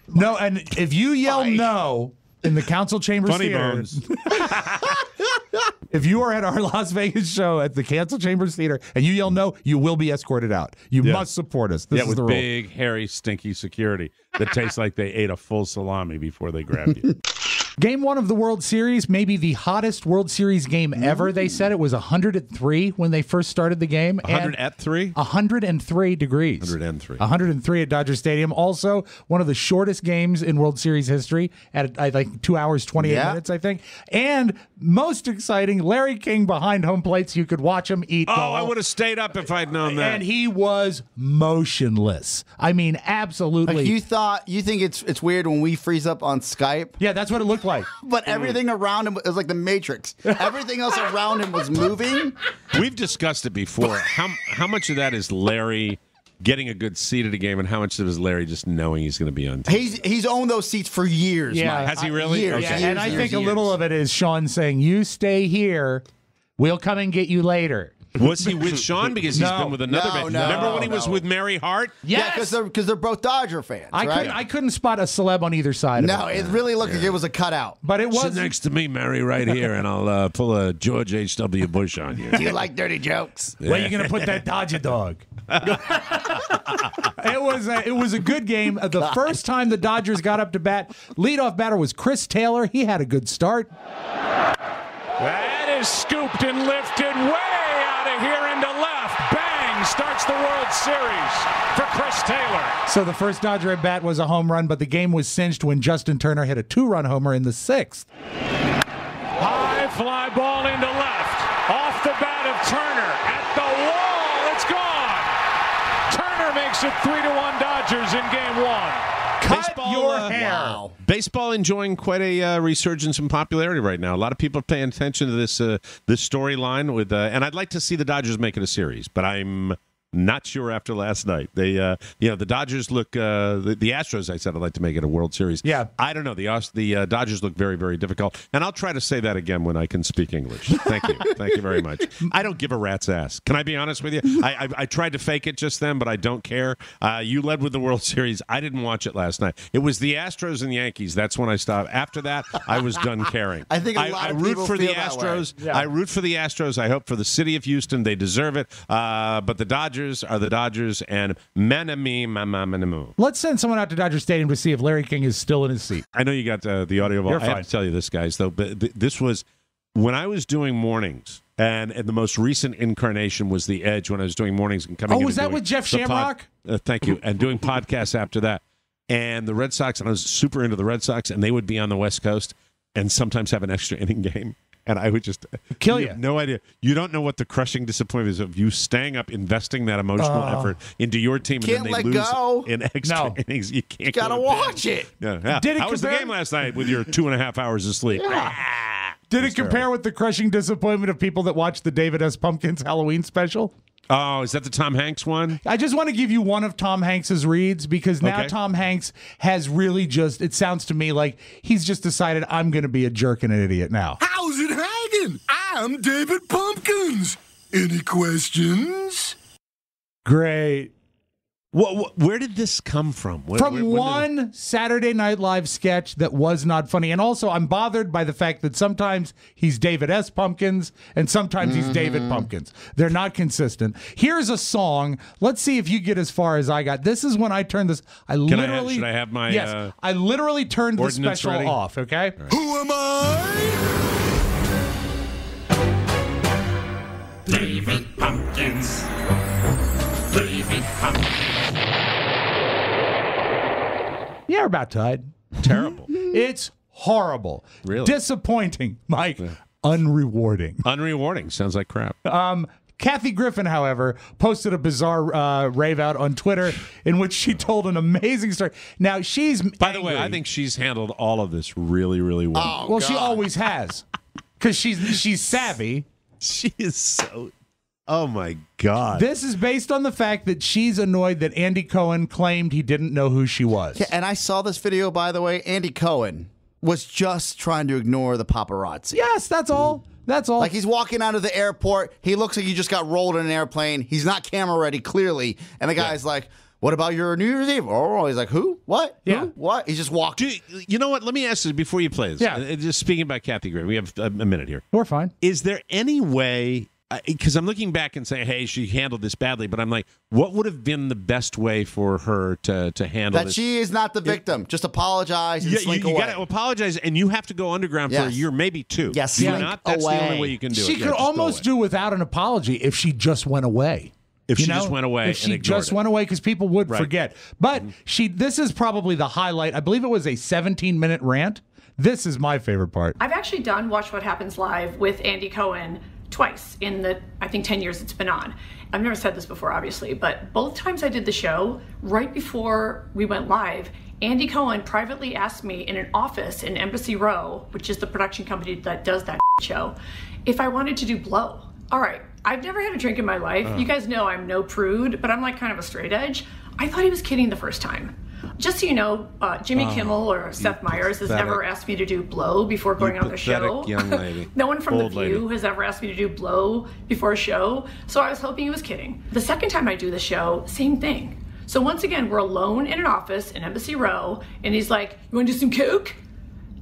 No, and if you yell no in the Council Chambers Funny Theater, bones. if you are at our Las Vegas show at the Council Chambers Theater and you yell no, you will be escorted out. You must support us. This is with the rule. Big, hairy, stinky security that tastes like they ate a full salami before they grabbed you. Game 1 of the World Series, maybe the hottest World Series game ever. They said it was 103 when they first started the game. 103? 103 degrees. 103. 103 at Dodger Stadium. Also, one of the shortest games in World Series history at like 2 hours, 28 minutes, I think. And most exciting, Larry King behind home plate so you could watch him eat. I would have stayed up if I'd known that. And he was motionless. I mean, absolutely. Like you think it's weird when we freeze up on Skype? Yeah, that's what it looked like. But everything around him was like the Matrix. Everything else around him was moving. We've discussed it before. How much of that is Larry getting a good seat at a game, and how much of it is Larry just knowing he's going to be on TV? He's owned those seats for years. Yeah, Mike. Has he really? Years, Okay. And I think a little of it is Sean saying, "You stay here. We'll come and get you later." Was he with Sean? Because he's been with another band. Remember when he was with Mary Hart? Yes. Yeah, because they're both Dodger fans. I couldn't spot a celeb on either side of it. No, it really looked like it was a cutout. But it was. Sit next to me, Mary, right here, and I'll pull a George H.W. Bush on you. Do you like dirty jokes? Where are you going to put that Dodger dog? It was a good game. The first time the Dodgers got up to bat, leadoff batter was Chris Taylor. He had a good start. That is scooped and lifted way out of here into left. Bang! Starts the World Series for Chris Taylor. So the first Dodger at bat was a home run, but the game was cinched when Justin Turner hit a 2-run homer in the 6th. High fly ball into left. Off the bat of Turner. At the wall. It's gone. Turner makes it 3-1 Dodgers in game 1. Cut your hair. Wow. Baseball enjoying quite a resurgence in popularity right now. A lot of people are paying attention to this storyline with, and I'd like to see the Dodgers make it a series, but I'm not sure after last night. They, the Dodgers look. The Astros, I said, I'd like to make it a World Series. Yeah, I don't know. The Dodgers look very, very difficult, and I'll try to say that again when I can speak English. Thank you very much. I don't give a rat's ass. Can I be honest with you? I tried to fake it just then, but I don't care. You led with the World Series. I didn't watch it last night. It was the Astros and Yankees. That's when I stopped. After that, I was done caring. I think a lot of people for feel the that Astros. way. Yeah. I root for the Astros. I hope for the city of Houston. They deserve it. But the Dodgers. Dodgers are the Dodgers, and manami. Let's send someone out to Dodger Stadium to see if Larry King is still in his seat. I know you got the audio. You're I have fine. to tell you this, guys, though. But this was when I was doing mornings, and the most recent incarnation was The Edge when I was doing mornings and coming. Oh, in was and that doing with Jeff the Shamrock? Thank you. And doing podcasts after that. And the Red Sox, and I was super into the Red Sox, and they would be on the West Coast and sometimes have an extra inning game. And I would just kill you. Have no idea. You don't know what the crushing disappointment is of you staying up, investing that emotional effort into your team, and Can't then they let lose go. in extra innings. You can't. Gotta go to watch bed. it. Yeah. Did it How was the compare- game last night with your 2.5 hours of sleep? Did it compare with the crushing disappointment of people that watched the David S. Pumpkins Halloween special? Oh, is that the Tom Hanks one? I just want to give you one of Tom Hanks's reads because now Okay. Tom Hanks has really just, it sounds to me like he's just decided I'm going to be a jerk and an idiot now. How's it hanging? I'm David Pumpkins. Any questions? Great. Where did this come from? From one Saturday Night Live sketch that was not funny. And also, I'm bothered by the fact that sometimes he's David S. Pumpkins and sometimes he's David Pumpkins. They're not consistent. Here's a song. Let's see if you get as far as I got. This is when I turned this. Should I have my Yes, I literally turned the ordinance special ready? off, okay? Who am I? David Pumpkins. David Pumpkins. Yeah, about tied. Terrible. It's horrible. Really? Disappointing, Mike. Unrewarding. Unrewarding. Sounds like crap. Kathy Griffin, however, posted a bizarre rave out on Twitter in which she told an amazing story. Now, she's By the way, I think she's handled all of this really, really well. well, she always has. Because she's savvy. She is so... Oh, my God. This is based on the fact that she's annoyed that Andy Cohen claimed he didn't know who she was. Yeah, and I saw this video, by the way. Andy Cohen was just trying to ignore the paparazzi. Yes, that's all. That's all. Like he's walking out of the airport. He looks like he just got rolled in an airplane. He's not camera ready, clearly. And the guy's like, what about your New Year's Eve? Oh, he's like, who? What? Yeah. Who? What? He's just walking. You know what? Let me ask you before you play this. Yeah. Just speaking about Kathy Griffin, we have a minute here. We're fine. Is there any way... Because I'm looking back and saying, hey, she handled this badly, but I'm like, what would have been the best way for her to handle That this? she is not the victim. Just apologize and slink you away. got to apologize, and you have to go underground for a Yes. year, maybe two. Yes, Do slink not. That's away. the only way you can do She it. could Yeah, just go almost away. do without an apology if she just went away. If You she know? just went away If and she ignored just it. went away, because people would Right. forget. But this is probably the highlight. I believe it was a 17-minute rant. This is my favorite part. I've actually done Watch What Happens Live with Andy Cohen twice in the, I think, 10 years it's been on. I've never said this before, obviously, but both times I did the show, right before we went live, Andy Cohen privately asked me in an office in Embassy Row, which is the production company that does that show, if I wanted to do Blow. All right, I've never had a drink in my life. You guys know I'm no prude, but I'm like kind of a straight edge. I thought he was kidding the first time. Just so you know, Jimmy Kimmel or Seth Meyers has never asked me to do Blow before going on the show. Young lady. No one from The Old View lady. has ever asked me to do Blow before a show, so I was hoping he was kidding. The second time I do the show, same thing. So once again, we're alone in an office in Embassy Row, and he's like, you want to do some coke?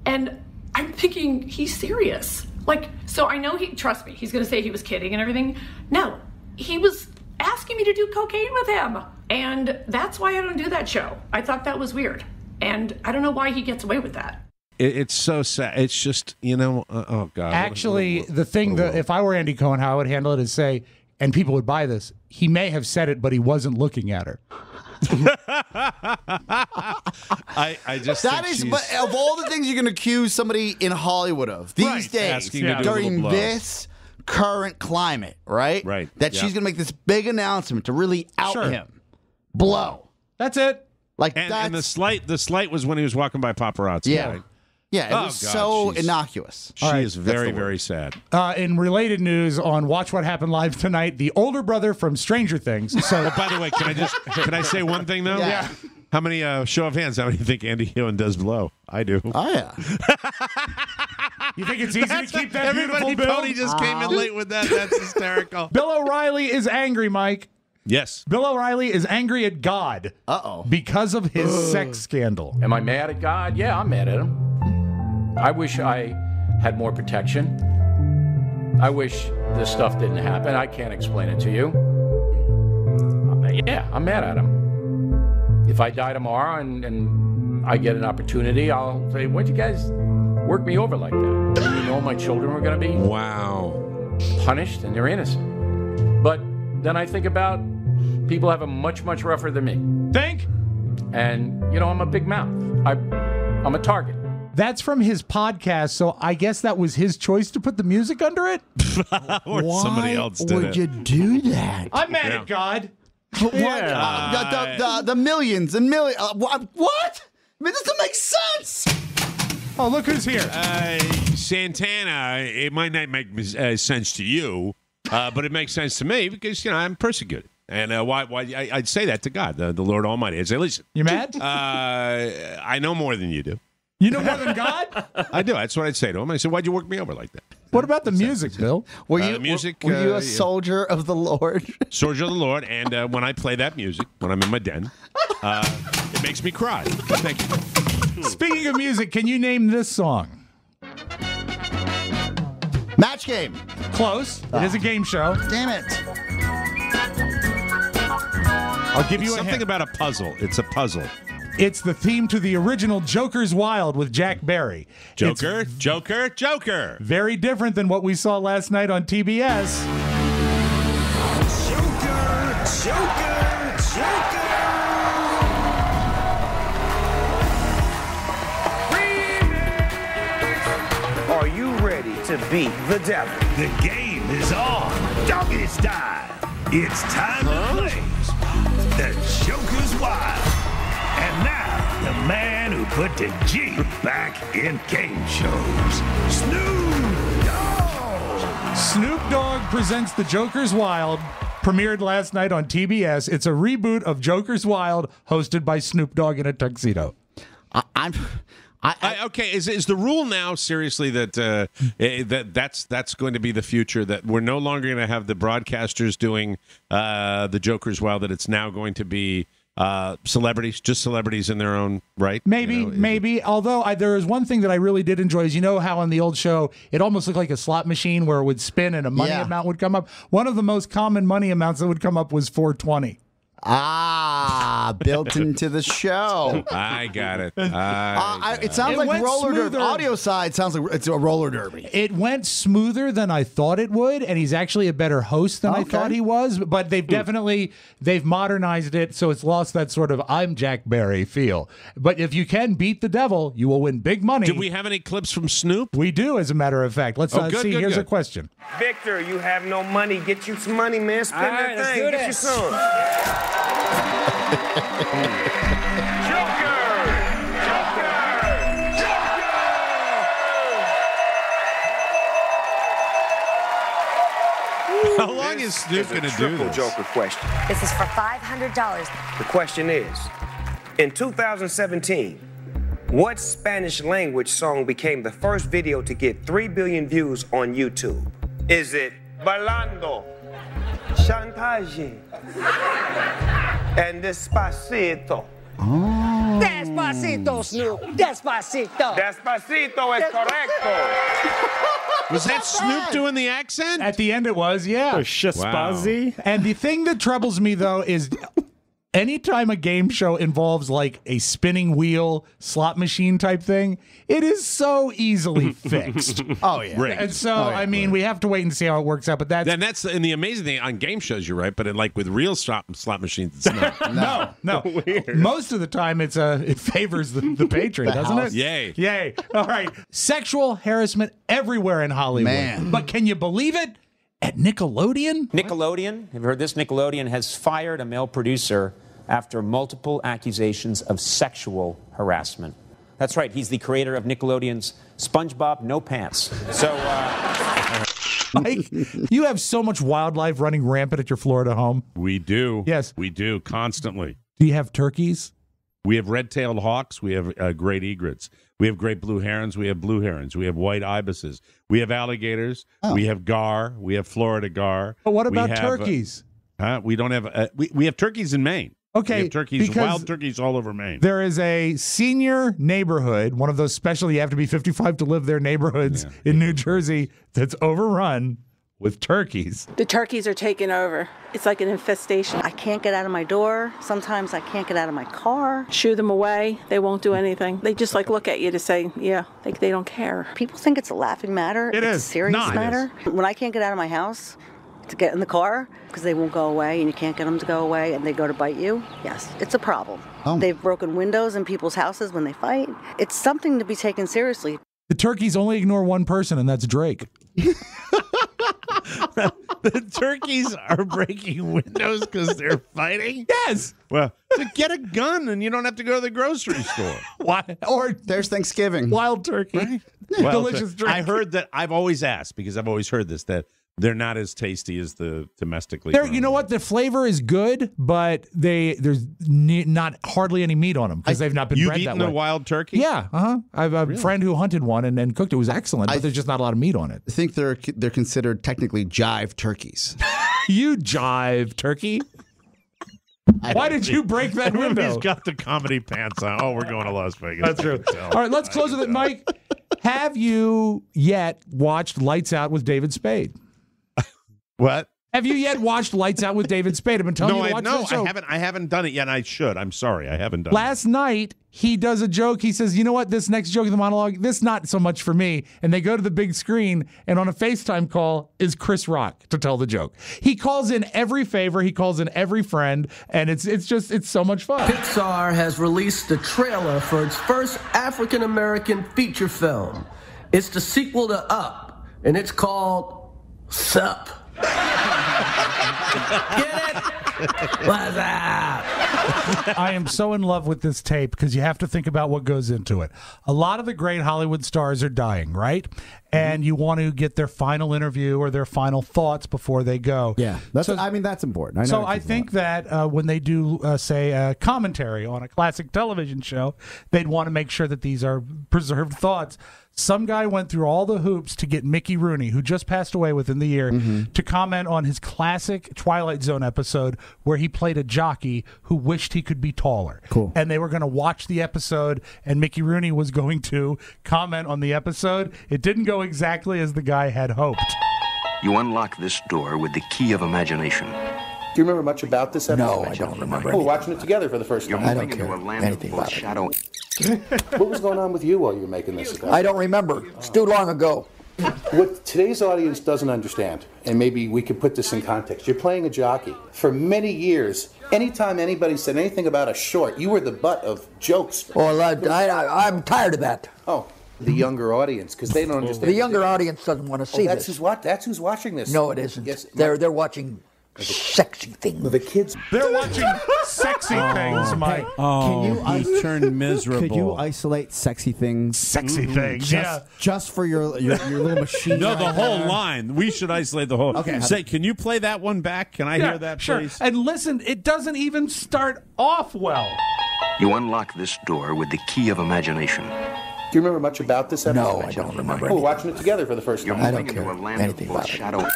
And I'm thinking, he's serious. Like, so I know trust me, he's going to say he was kidding and everything. No, he was asking me to do cocaine with him. And that's why I don't do that show. I thought that was weird. And I don't know why he gets away with that. It's so sad. It's just, oh, God. Actually, the thing that if I were Andy Cohen, how I would handle it is say, and people would buy this, he may have said it, but he wasn't looking at her. I just That think is, she's- but of all the things you can accuse somebody in Hollywood of these days, Asking to do during little blows. this current climate, right? Right. That Yeah. she's going to make this big announcement to really out Sure. him. Blow. That's it. Like and that's the slight was when he was walking by paparazzi. Yeah. Right? yeah, it Oh, was God, so she's- innocuous. She is very, very sad. In related news on Watch What Happened Live tonight, the older brother from Stranger Things. So, By the way, can I say one thing though? Yeah. How many show of hands? How many think Andy Cohen does Blow? I do. Oh yeah. You think it's easy to keep that Everybody beautiful Bill? Tony just came in late with that. That's hysterical. Bill O'Reilly is angry, Mike. Yes. Bill O'Reilly is angry at God. Because of his sex scandal. Am I mad at God? Yeah, I'm mad at him. I wish I had more protection. I wish this stuff didn't happen. I can't explain it to you. Yeah, I'm mad at him. If I die tomorrow and I get an opportunity, I'll say, why'd you guys work me over like that? You know my children were going to be punished and they're innocent. But then I think about people have it much, much rougher than me. Think? And, I'm a big mouth. I'm a target. That's from his podcast, so I guess that was his choice to put the music under it? Or somebody else did would you do that? I'm mad at God. What? The millions and millions. What? I mean, this doesn't make sense. Oh, look who's here. Santana, it might not make sense to you, but it makes sense to me because, I'm persecuted. And why I'd say that to God, the Lord Almighty. I'd say, listen. You mad? I know more than you do. You know more than God? I do. That's what I'd say to him. I said, why'd you work me over like that? What about the music, Bill? Were you a soldier of the Lord? Soldier of the Lord. And when I play that music, when I'm in my den, it makes me cry. Thank you. Speaking of music, can you name this song? Match Game. Close. It is a game show. Damn it. I'll give you a something hint. about a puzzle. It's a puzzle. It's the theme to the original Joker's Wild with Jack Barry. Joker. Very different than what we saw last night on TBS. Joker. Are you ready to beat the devil? The game is on. Doggy style. It's time to play the Joker's Wild. And now, the man who put the G back in game shows, Snoop Dogg. Snoop Dogg presents the Joker's Wild. Premiered last night on TBS. It's a reboot of Joker's Wild, hosted by Snoop Dogg in a tuxedo. Okay, is the rule now seriously that that's going to be the future? That we're no longer going to have the broadcasters doing the Joker's Wild. That it's now going to be celebrities, just celebrities in their own right. Maybe. Although there is one thing that I really did enjoy is how on the old show it almost looked like a slot machine where it would spin and a money amount would come up. One of the most common money amounts that would come up was $4.20. Built into the show. I got it. It sounds like roller derby. Audio side sounds like it's a roller derby. It went smoother than I thought it would, and he's actually a better host than I thought he was. But they've modernized it, so it's lost that sort of I'm Jack Barry feel. But if you can beat the devil, you will win big money. Did we have any clips from Snoop? We do, as a matter of fact. Let's see. Here's a question. Victor, you have no money. Get you some money, man. Spend that thing. Get you some. How long is Snoop going to do this? Joker question. This is for $500. The question is, in 2017, what Spanish language song became the first video to get 3 billion views on YouTube? Is it Bailando, Chantage, and Despacito? Despacito, Snoop. Despacito. Despacito es correcto. Was that Snoop doing the accent? At the end it was, yeah. Wow. And the thing that troubles me, though, is anytime a game show involves like a spinning wheel, slot machine type thing, it is so easily fixed. Oh, yeah. Right. And so, we have to wait and see how it works out. But that's and the amazing thing on game shows, you're right, but with real slot machines, it's not. No. Most of the time, it favors the patron, doesn't it? Yay. All right. Sexual harassment everywhere in Hollywood. Man. But can you believe it? At Nickelodeon? Nickelodeon, have you heard this? Nickelodeon has fired a male producer after multiple accusations of sexual harassment. That's right, he's the creator of Nickelodeon's SpongeBob No Pants. So, Mike, you have so much wildlife running rampant at your Florida home. We do. Yes. We do, constantly. Do you have turkeys? We have red-tailed hawks. We have great egrets. We have great blue herons. We have blue herons. We have white ibises. We have alligators. We have gar. We have Florida gar. But what about turkeys? We don't have. We have turkeys in Maine. Okay, we have turkeys, wild turkeys all over Maine. There is a senior neighborhood, one of those special you have to be 55 to live there neighborhoods in New Jersey that's overrun with turkeys. The turkeys are taking over. It's like an infestation. I can't get out of my door. Sometimes I can't get out of my car. Shoo them away. They won't do anything. They just like look at you to say, yeah, they don't care. People think it's a laughing matter. It it's is. a serious No, it matter. When I can't get out of my house to get in the car because they won't go away and you can't get them to go away and they go to bite you, yes, it's a problem. Oh. They've broken windows in people's houses when they fight. It's something to be taken seriously. The turkeys only ignore one person, and that's Drake. The turkeys are breaking windows because they're fighting? Yes. Well, to get a gun and you don't have to go to the grocery store. Why? Or there's Thanksgiving. Wild turkey. Right? Well, Delicious drink. I heard that. I've always asked because I've always heard this, that they're not as tasty as the domestically grown. You know what? The flavor is good, but there's not hardly any meat on them because they've not been You've bred eaten that a way. wild turkey? Yeah. I have a friend who hunted one and cooked it. It was excellent, but there's just not a lot of meat on it. I think they're considered technically jive turkeys. You jive turkey. Why did you break that window? He's got the comedy pants on. Oh, we're going to Las Vegas. That's true. All right, let's close with it, Mike. Have you yet watched Lights Out with David Spade? What? Have you yet watched Lights Out with David Spade? I've been telling you to watch this show. I haven't done it yet. And I should. I'm sorry, I haven't done it. Last night, he does a joke. He says, you know what, this next joke in the monologue, this not so much for me. And they go to the big screen, and on a FaceTime call is Chris Rock to tell the joke. He calls in every favor. He calls in every friend, and it's so much fun. Pixar has released the trailer for its first African-American feature film. It's the sequel to Up, and it's called Sup. Get it? What's up? I am so in love with this tape because you have to think about what goes into it. A lot of the great Hollywood stars are dying, right? And you want to get their final interview or their final thoughts before they go. Yeah, that's important. I think that when they do, say, a commentary on a classic television show, they'd want to make sure that these are preserved thoughts. Some guy went through all the hoops to get Mickey Rooney, who just passed away within the year, to comment on his classic Twilight Zone episode where he played a jockey who wished he could be taller. Cool. And they were going to watch the episode, and Mickey Rooney was going to comment on the episode. It didn't go exactly as the guy had hoped. You unlock this door with the key of imagination. Do you remember much about this episode? No, I don't remember. We're watching it together for the first time. I don't care anything about shadow. What was going on with you while you were making this? I don't remember. It's too long ago. What today's audience doesn't understand, and maybe we could put this in context, you're playing a jockey. For many years, anytime anybody said anything about a short, you were the butt of jokes. Well, I'm tired of that. Oh, the younger audience, because they don't understand. The younger audience doesn't want to see that's this. That's who's watching this. No, it isn't. Yes, they're watching sexy things. The kids. They're watching sexy things, Mike. He turned miserable. Could you isolate sexy things? Sexy things, Just for your little machine. No, the whole line. We should isolate the whole. Okay. Say, can you play that one back? Can I hear that, sure. please? And listen, it doesn't even start off well. You unlock this door with the key of imagination. Do you remember much about this episode? No, I don't remember. We're watching it together for the first time. I don't care anything about it.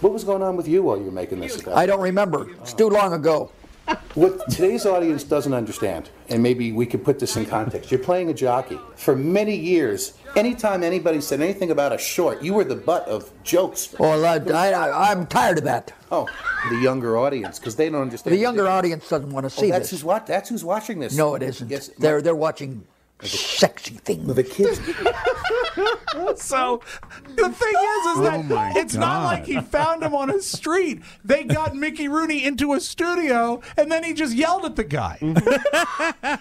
What was going on with you while you were making this? I don't remember. It's too long ago. What today's audience doesn't understand, and maybe we could put this in context, you're playing a jockey. For many years, anytime anybody said anything about a short, you were the butt of jokes. Well, I'm tired of that. Oh, the younger audience, because they don't understand. The younger audience doesn't want to see that's this. That's who's watching this. No, it isn't. Yes, they're watching sexy things. The kids. So the thing is that it's not like he found him on a street. They got Mickey Rooney into a studio, and then he just yelled at the guy.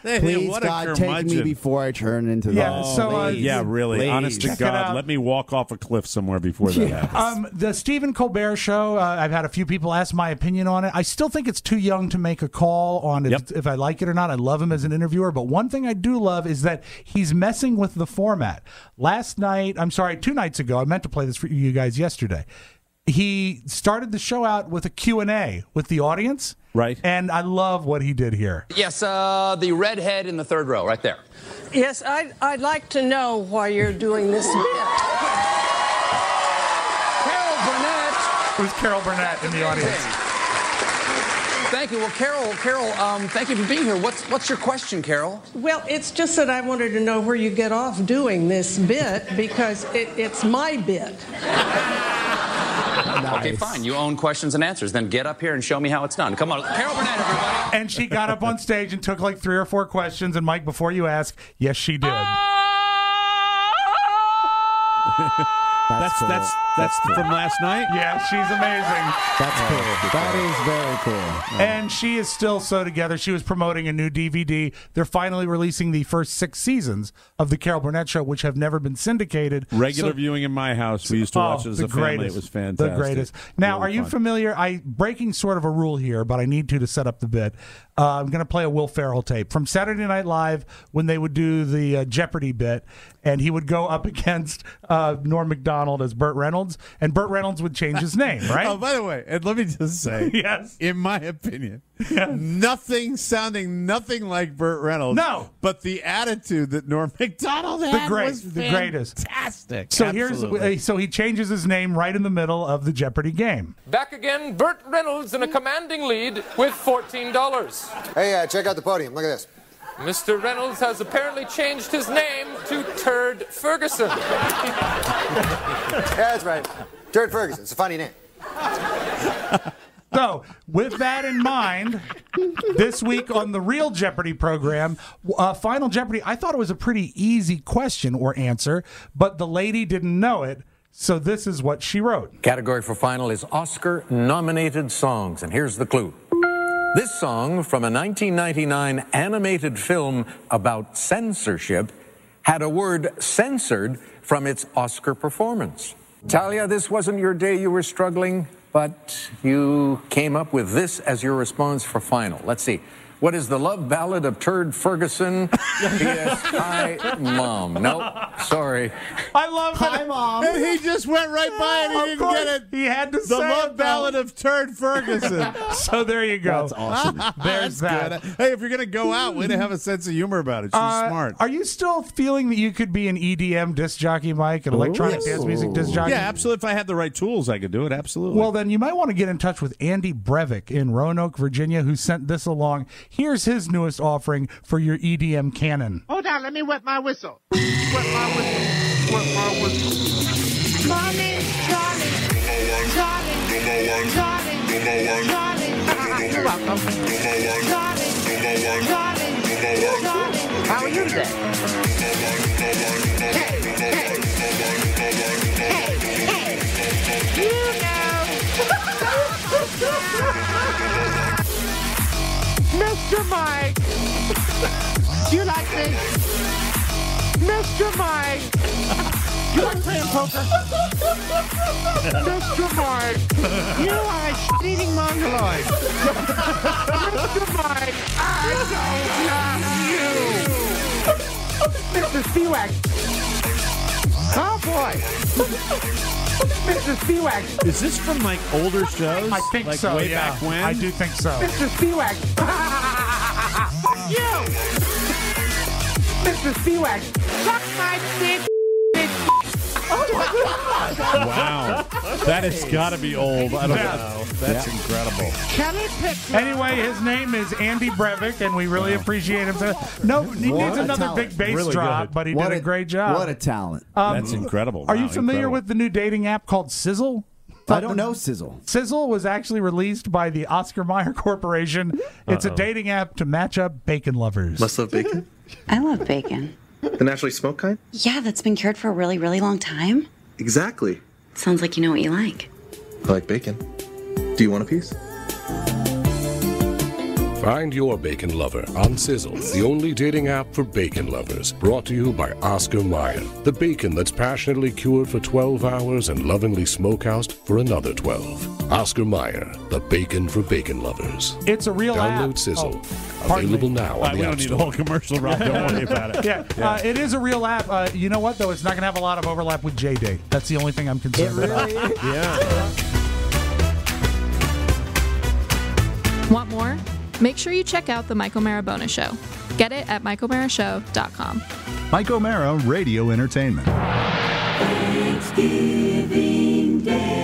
Please, God, take me before I turn into the... Yeah, really. Please. Honest to Check it God, out. let me walk off a cliff somewhere before that happens. The Stephen Colbert Show, I've had a few people ask my opinion on it. I still think it's too young to make a call on if I like it or not. I love him as an interviewer, but one thing I do love is that he's messing with the format. Last night, 2 nights ago, I meant to play this for you guys yesterday. He started the show out with a Q&A with the audience. Right. And I love what he did here. Yes, the redhead in the third row, right there. Yes, I'd like to know why you're doing this bit. Carol Burnett. It was Carol Burnett in the audience. Thank you. Well, Carol, thank you for being here. What's your question, Carol? Well, it's just that I wanted to know where you get off doing this bit because it's my bit. Okay, fine. You own questions and answers. Then get up here and show me how it's done. Come on. Carol Burnett, everybody. And she got up on stage and took like 3 or 4 questions. And Mike, before you ask, yes, she did. That's cool. From last night? Yeah, she's amazing. That's cool. That is very cool. And she is still so together. She was promoting a new DVD. They're finally releasing the first 6 seasons of the Carol Burnett Show, which have never been syndicated. Regular viewing in my house. We used to watch it as a family. It was fantastic. The greatest. Now, really are you fun. familiar? Breaking sort of a rule here, but I need to set up the bit. I'm going to play a Will Ferrell tape from Saturday Night Live when they would do the Jeopardy bit, and he would go up against Norm Macdonald as Burt Reynolds, and Burt Reynolds would change his name, right? Oh, by the way, and let me just say, yes, in my opinion, nothing like Burt Reynolds. No, but the attitude that Norm Macdonald had was the greatest, fantastic. So Absolutely. so he changes his name right in the middle of the Jeopardy game. Back again, Burt Reynolds in a commanding lead with $14. Hey, check out the podium. Look at this. Mr. Reynolds has apparently changed his name to Turd Ferguson. Yeah, that's right. Turd Ferguson. It's a funny name. So, with that in mind, this week on the Real Jeopardy program, Final Jeopardy, I thought it was a pretty easy question or answer, but the lady didn't know it. So this is what she wrote. Category for final is Oscar-nominated songs, and here's the clue. This song from a 1999 animated film about censorship had a word censored from its Oscar performance. Talia, this wasn't your day, you were struggling, but you came up with this as your response for final. Let's see. What is the love ballad of Turd Ferguson? P.S. Hi, Mom. Nope, sorry. I love that. Hi, Mom. And he just went right by it. He didn't get it. He had to the say love it, ballad of Turd Ferguson. So there you go. That's awesome. There's that. Good. Hey, if you're going to go out, way to have a sense of humor about it. She's smart. Are you still feeling that you could be an EDM disc jockey, Mike, an electronic dance music disc jockey? Yeah, absolutely. If I had the right tools, I could do it. Absolutely. Well, then you might want to get in touch with Andy Breivik in Roanoke, Virginia, who sent this along. Here's his newest offering for your EDM canon. Hold on, let me wet my whistle. Wet my whistle. Wet my whistle. Morning, Charlie. Charlie. Charlie. Charlie. You're welcome. Charlie. Charlie. Charlie. How are you today? Hey. You know. Mr. Mike. Do you like me? Mr. Mike. You like playing poker? Mr. Mike. You are a shit-eating mongoloid. Mr. Mike. I don't love you. Mr. Spiewak. Oh, boy. Mr. Spiewak. Is this from, like, older shows? I think like so, way yeah. back when? I do think so. Mr. Spiewak. Fuck you. Mr. Spiewak. Suck my dick. Wow. That has got to be old. I don't know. That's incredible. Anyway, his name is Andy Breivik, and we really appreciate him. No, he needs another big bass Really drop, good. but he did a great job. What a talent. That's incredible. Are you Wow, familiar incredible. with the new dating app called Sizzle? I don't know Sizzle. Sizzle was actually released by the Oscar Mayer Corporation. It's a dating app to match up bacon lovers. Must love bacon? I love bacon. The naturally smoked kind? Yeah, that's been cured for a really, really long time. Exactly. Sounds like you know what you like. I like bacon. Do you want a piece? Find your bacon lover on Sizzle, the only dating app for bacon lovers. Brought to you by Oscar Mayer. The bacon that's passionately cured for 12 hours and lovingly smokehoused for another 12. Oscar Mayer, the bacon for bacon lovers. It's a real app. Download Sizzle. Pardon Available me. now on We the don't App need Store. a whole commercial, Rob. Don't worry about it. Yeah, it is a real app. You know what, though? It's not going to have a lot of overlap with J-Day. That's the only thing I'm concerned about. Yeah. Want more? Make sure you check out The Mike O'Mara Bonus Show. Get it at MikeO'MaraShow.com. Mike O'Mara Radio Entertainment. Thanksgiving Day.